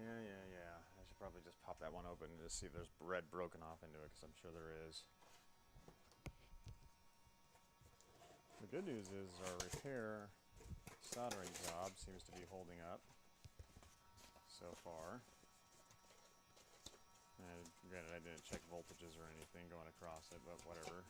Yeah. I should probably just pop that one open and just see if there's red broken off into it, because I'm sure there is. The good news is our repair soldering job seems to be holding up so far. And granted, I didn't check voltages or anything going across it, but whatever.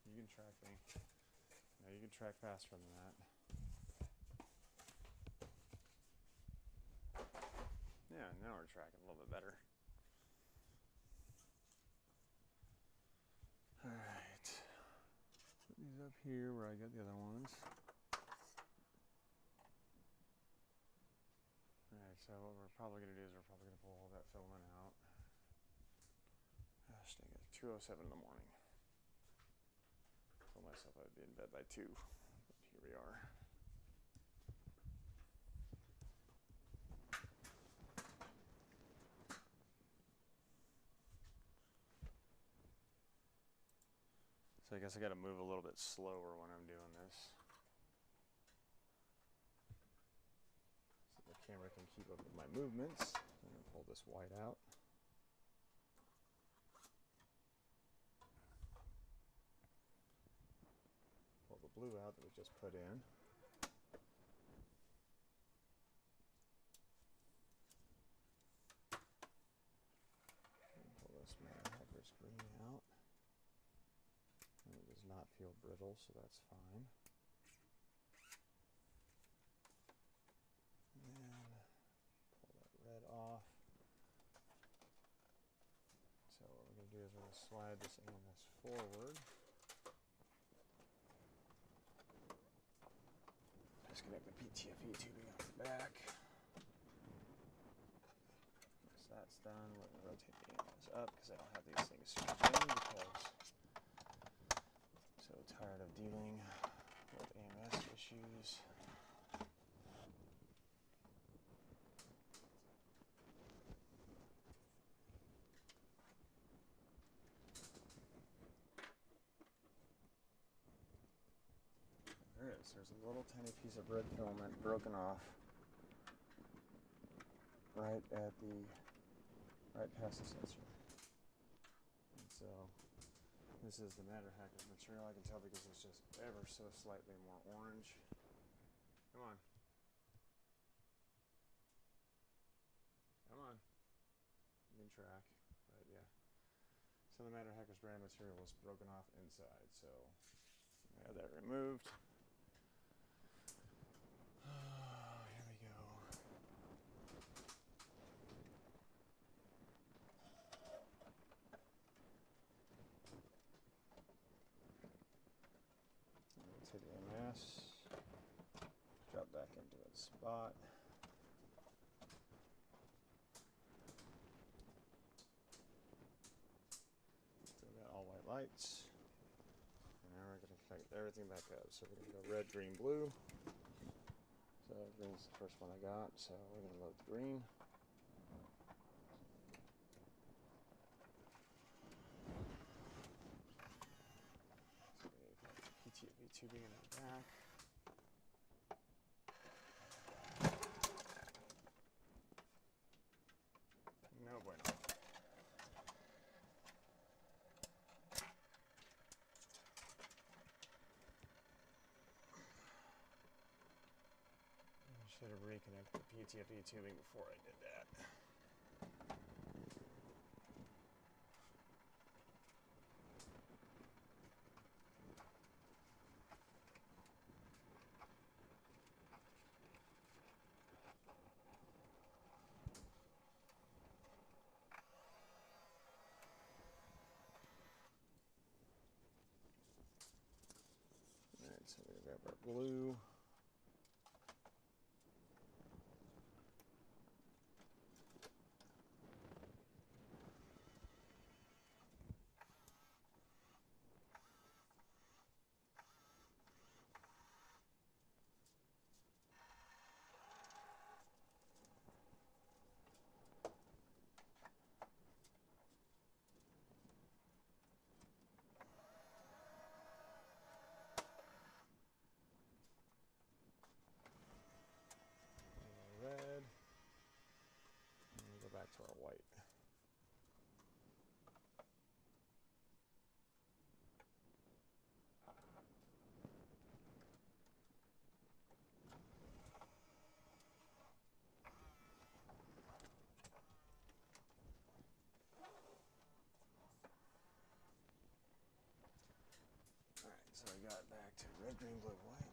You can track me. No, you can track faster than that. Yeah, now we're tracking a little bit better. Alright. Put these up here where I got the other ones. Alright, so what we're probably going to do is we're probably going to pull all that filament out. Gosh dang it, 2:07 in the morning. Told myself I'd be in bed by 2, but here we are. So I guess I got to move a little bit slower when I'm doing this, so the camera can keep up with my movements. I'm going to pull this white out. Pull the blue out that we just put in. And pull this MonaServer green out. And it does not feel brittle, so that's fine. And then pull that red off. So what we're going to do is we're going to slide this AMS forward. Disconnect the PTFE tubing off the back. Press that that's done, we're going to rotate the AMS up because I don't have these things screwed in because I'm so tired of dealing with AMS issues. There is. There's a little tiny piece of red filament broken off right past the sensor. And so this is the Matter Hackers material. I can tell because it's just ever so slightly more orange. Come on. Come on. You can track, but yeah. So the Matter Hackers brand material was broken off inside, so I have that removed. Here we go. Take the AMS, drop back into its spot. Still got all white lights. And now we're going to connect everything back up. So we're going to go red, green, blue. So green's the first one I got, so we're going to load the green. So we have PTFE tubing in the back. No bueno. I should have reconnected the PTFE tubing before I did that. Alright, so we're going to grab our blue. Red. And we go back to our white. Alright, so we got back to red, green, blue, white.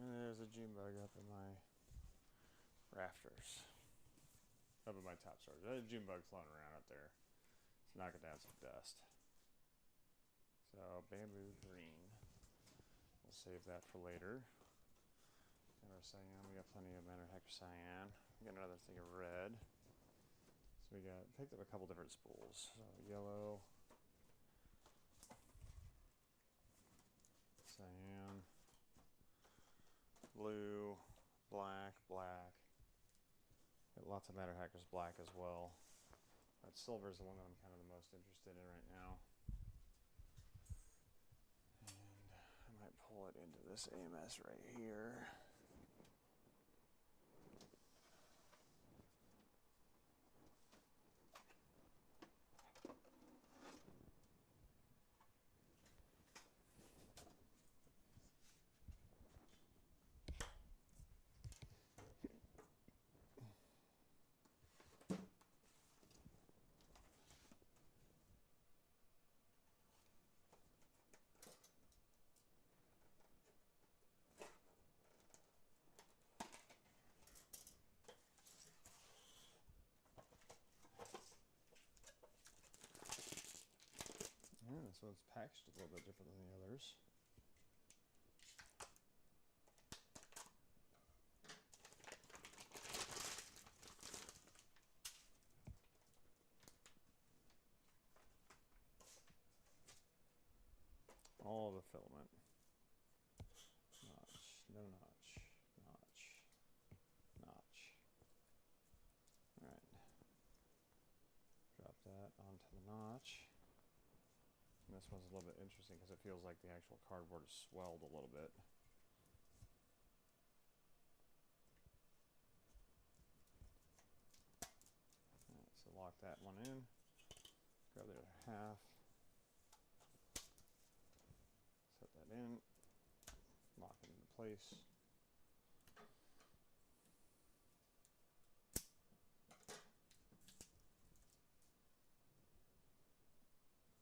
And there's a June bug up in my rafters. Up in my top storage. There's a June bug floating around up there. It's knocking down some dust. So bamboo green. We'll save that for later. Got our cyan. We got plenty of Matter Hacker cyan. We got another thing of red. So we got picked up a couple different spools. So yellow, cyan, blue, black, black. Got lots of Matter Hackers black as well. That silver is the one that I'm kind of the most interested in right now. And I might pull it into this AMS right here. So it's packaged a little bit different than the others. All the filament. Notch, no notch, notch, notch. Alright. Drop that onto the notch. And this one's a little bit interesting because it feels like the actual cardboard is swelled a little bit. Alright, so lock that one in. Grab the other half. Set that in. Lock it into place.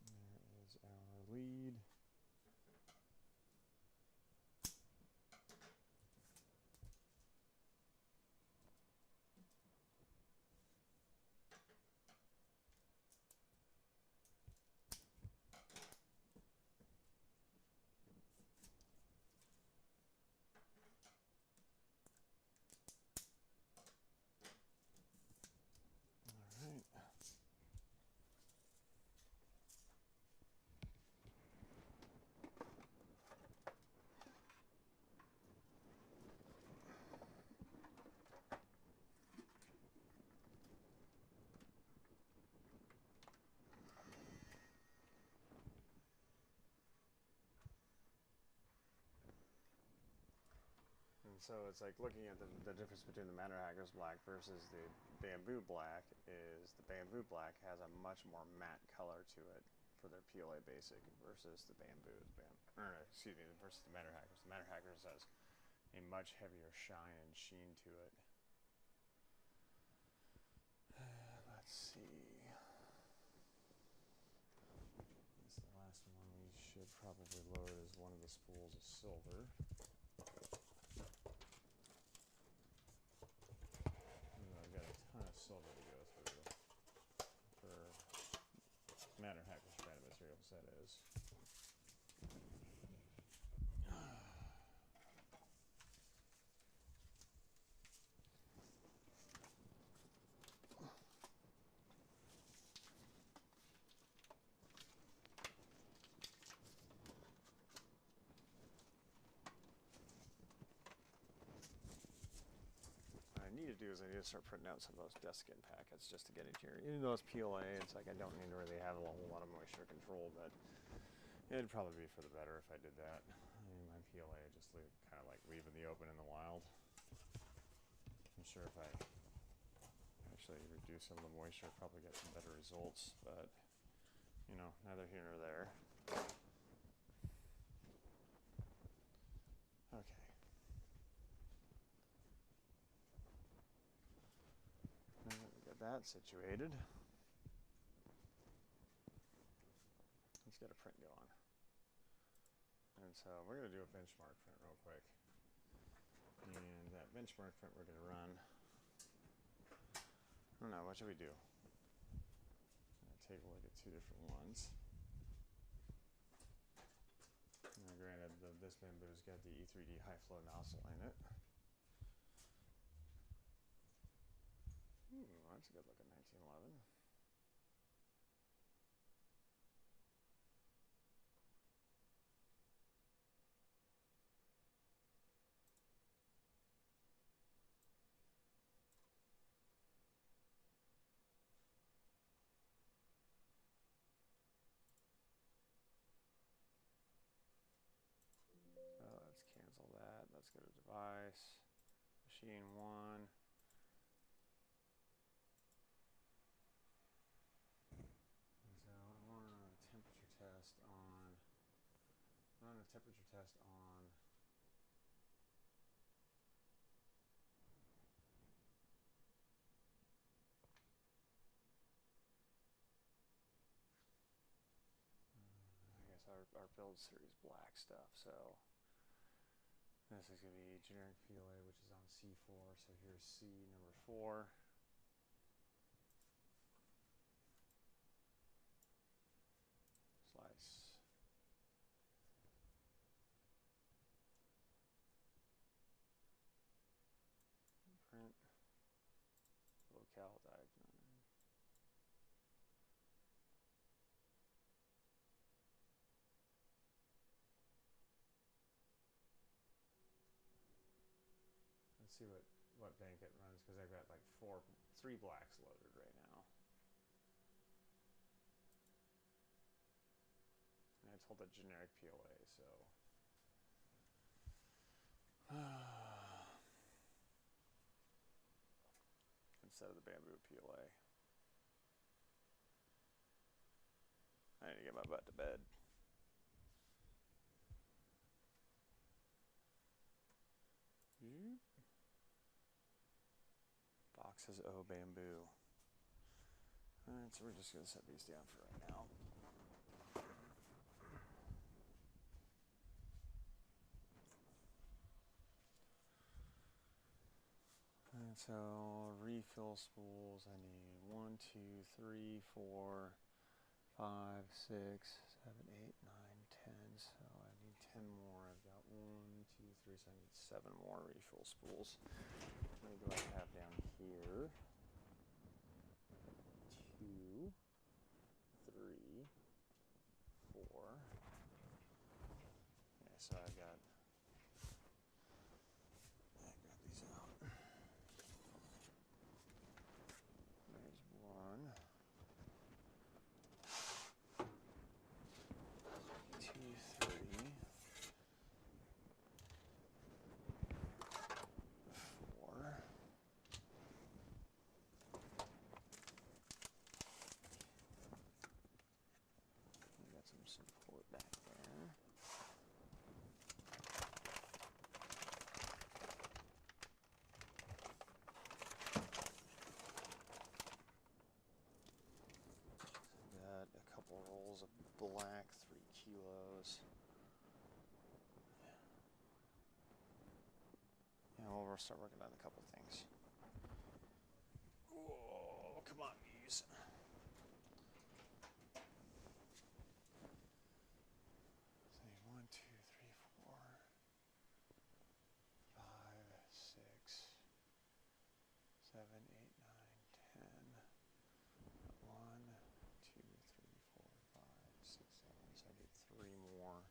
There is our lead. So it's like looking at the difference between the MonaServer black versus the bamboo black is the bamboo black has a much more matte color to it for their PLA basic versus the versus the MonaServer. The MonaServer has a much heavier shine and sheen to it. Let's see. This is the last one we should probably load as one of the spools of silver. Silver to go through for MonaServer strand materials, that is. What I need to do is I need to start printing out some of those desk skin packets just to get it here. Even though it's PLA, it's like I don't need to really have a whole lot of moisture control, but it'd probably be for the better if I did that. I mean, my PLA just kind of like leave in the open in the wild. I'm sure if I actually reduce some of the moisture, I'll probably get some better results, but you know, neither here nor there. Okay. Now that we got that situated, let's get a print going. And so we're going to do a benchmark print real quick. And that benchmark print we're going to run, I don't know, what should we do? I'm going to take a look at two different ones. Now granted, this bamboo's got the E3D high flow nozzle in it. That's a good looking 1911. So let's cancel that. Let's go to device, machine 1. Run a temperature test on I guess our build series black stuff. So this is going to be generic PLA, which is on C4. So here's C number 4. Slice. see what bank it runs, because I've got like three blacks loaded right now. And I told a generic PLA, so instead of the bamboo PLA. I need to get my butt to bed. Boxes O bamboo. Alright, so we're just going to set these down for right now. And so refill spools, I need 1, 2, 3, 4, 5, 6, 7, 8, 9, 10. So I need 10 more. I've got 1, 2, 3, so I need 7 more refill spools. How many do I have down here? 2, 3, 4. Okay, so I've got. I got these out. There's 1, 2, 3, 4. We got some support back there. Got a couple rolls of black, 3 kilos. Yeah, we'll start working on a couple things. Whoa, come on, bees. So 1, 2, 3, 4, 5, 6, 7, 8, 9, 10. 1, 2, 3, 4, 5, 6, 7. So I need 3 more.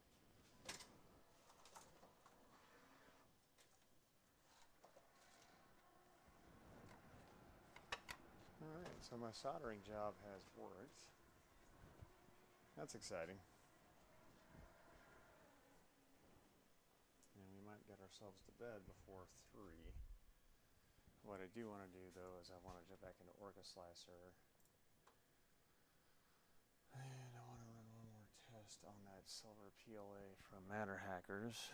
Alright, so my soldering job has worked. That's exciting. And we might get ourselves to bed before 3. What I do want to do, though, is I want to jump back into Orca Slicer. And I want to run one more test on that silver PLA from Matter Hackers.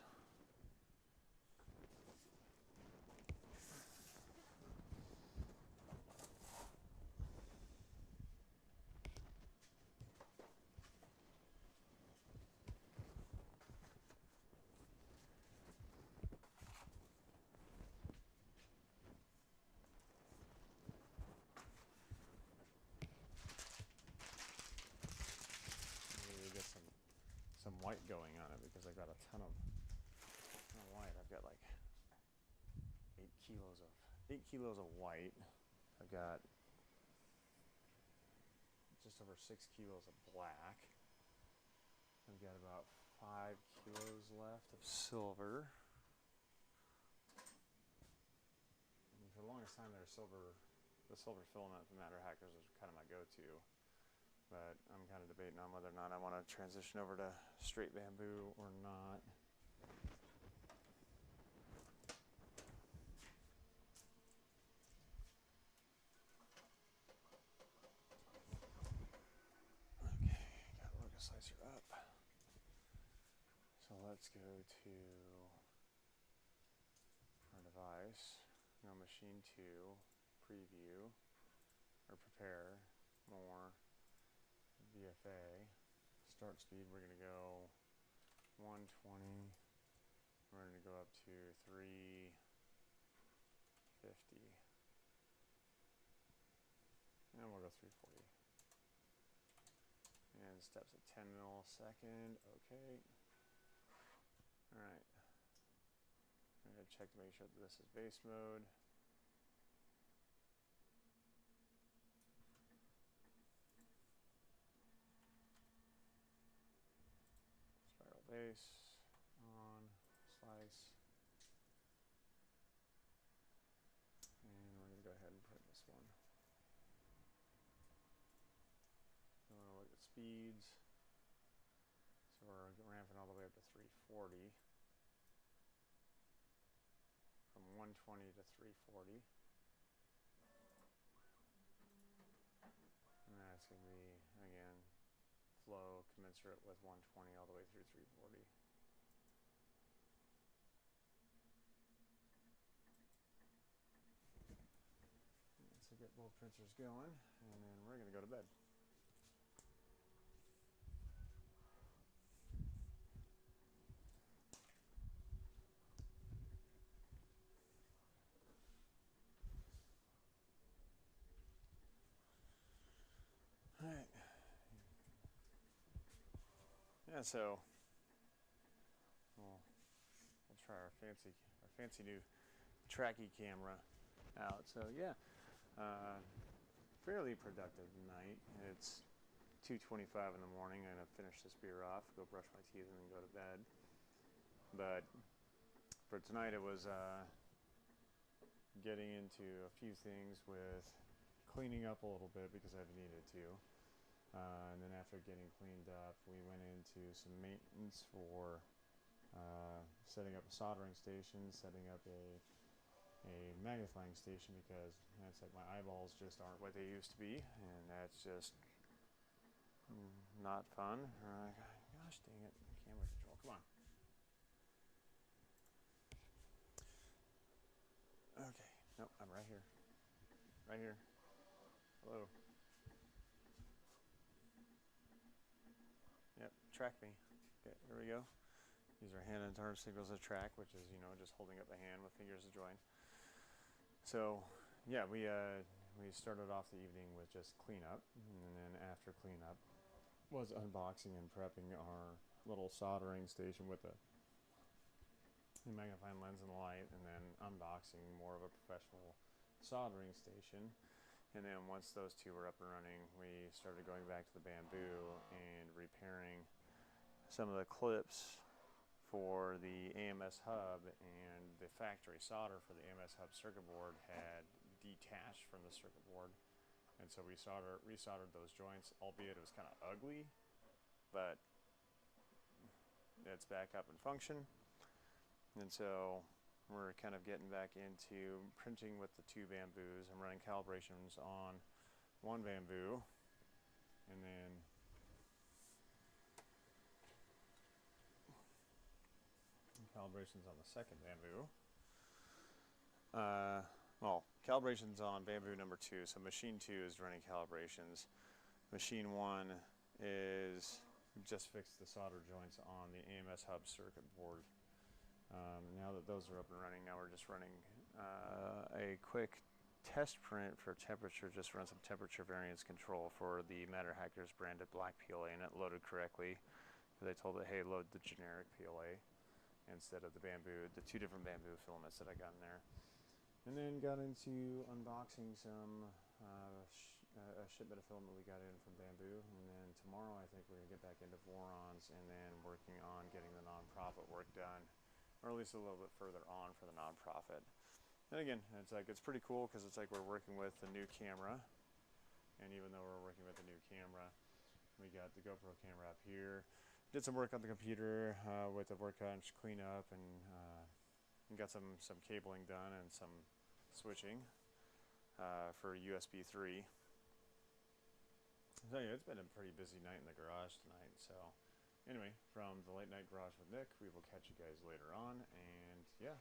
Some white going on it, because I've got a ton of white. I've got like 8 kilos of white. I've got just over 6 kilos of black. I've got about 5 kilos left of silver. And for the longest time there, the silver filament from Matter Hackers was kind of my go-to. But I'm kind of debating on whether or not I want to transition over to straight bamboo or not. Okay, got Orca Slicer up. So let's go to our device, go machine 2, preview, or prepare, more, VFA, start speed, we're going to go 120, we're going to go up to 350, and we'll go 340. And steps at 10 millisecond, okay. Alright, I'm going to check to make sure that this is base mode. Base, on, slice. speeds. So we're ramping all the way up to 340. From 120 to 340. And that's going to be, again, flow commensurate with 120 all the way through 340. So get both printers going, and then we're going to go to bed. Alright. Yeah, so we'll try our fancy new tracky camera out. So yeah, fairly productive night. It's 2:25 in the morning. I'm gonna finish this beer off, go brush my teeth, and then go to bed. But for tonight, it was getting into a few things with cleaning up a little bit because I've needed to. And then after getting cleaned up, we went into some maintenance for setting up a soldering station, setting up a magnifying station, because that's like my eyeballs just aren't what they used to be, and that's just not fun. Gosh dang it, camera control, come on. Okay, nope, I'm right here. Right here. Hello. Yep, track me. Okay, here we go. These are hand and arm signals of track, which is, you know, just holding up a hand with fingers to join. So, yeah, we started off the evening with just cleanup, and then after cleanup was unboxing and prepping our little soldering station with the magnifying lens and the light, and then unboxing more of a professional soldering station. And then once those two were up and running, we started going back to the bamboo and repairing some of the clips for the AMS hub, and the factory solder for the AMS hub circuit board had detached from the circuit board, and so we resoldered those joints, albeit it was kind of ugly, but it's back up in function. And so we're kind of getting back into printing with the two bamboos. I'm running calibrations on one bamboo, and then calibrations on the second bamboo. Well, calibrations on bamboo number 2. So machine 2 is running calibrations. Machine 1 is just fixed the solder joints on the AMS hub circuit board. Now that those are up and running, now we're just running a quick test print for temperature, just run some temperature variance control for the Matter Hackers branded black PLA, and it loaded correctly. They told it, hey, load the generic PLA instead of the bamboo, the 2 different bamboo filaments that I got in there. And then got into unboxing some a shipment of filament we got in from bamboo, and then tomorrow I think we're gonna get back into Vorons, and then working on getting the nonprofit work done, or at least a little bit further on for the nonprofit. And again, it's pretty cool because it's like we're working with the new camera, and even though we're working with the new camera, we got the GoPro camera up here. Did some work on the computer with the workbench cleanup, and got some cabling done and some switching for USB 3. So yeah, it's been a pretty busy night in the garage tonight. So anyway, from the Late Night Garage with Nick, we will catch you guys later on, and yeah,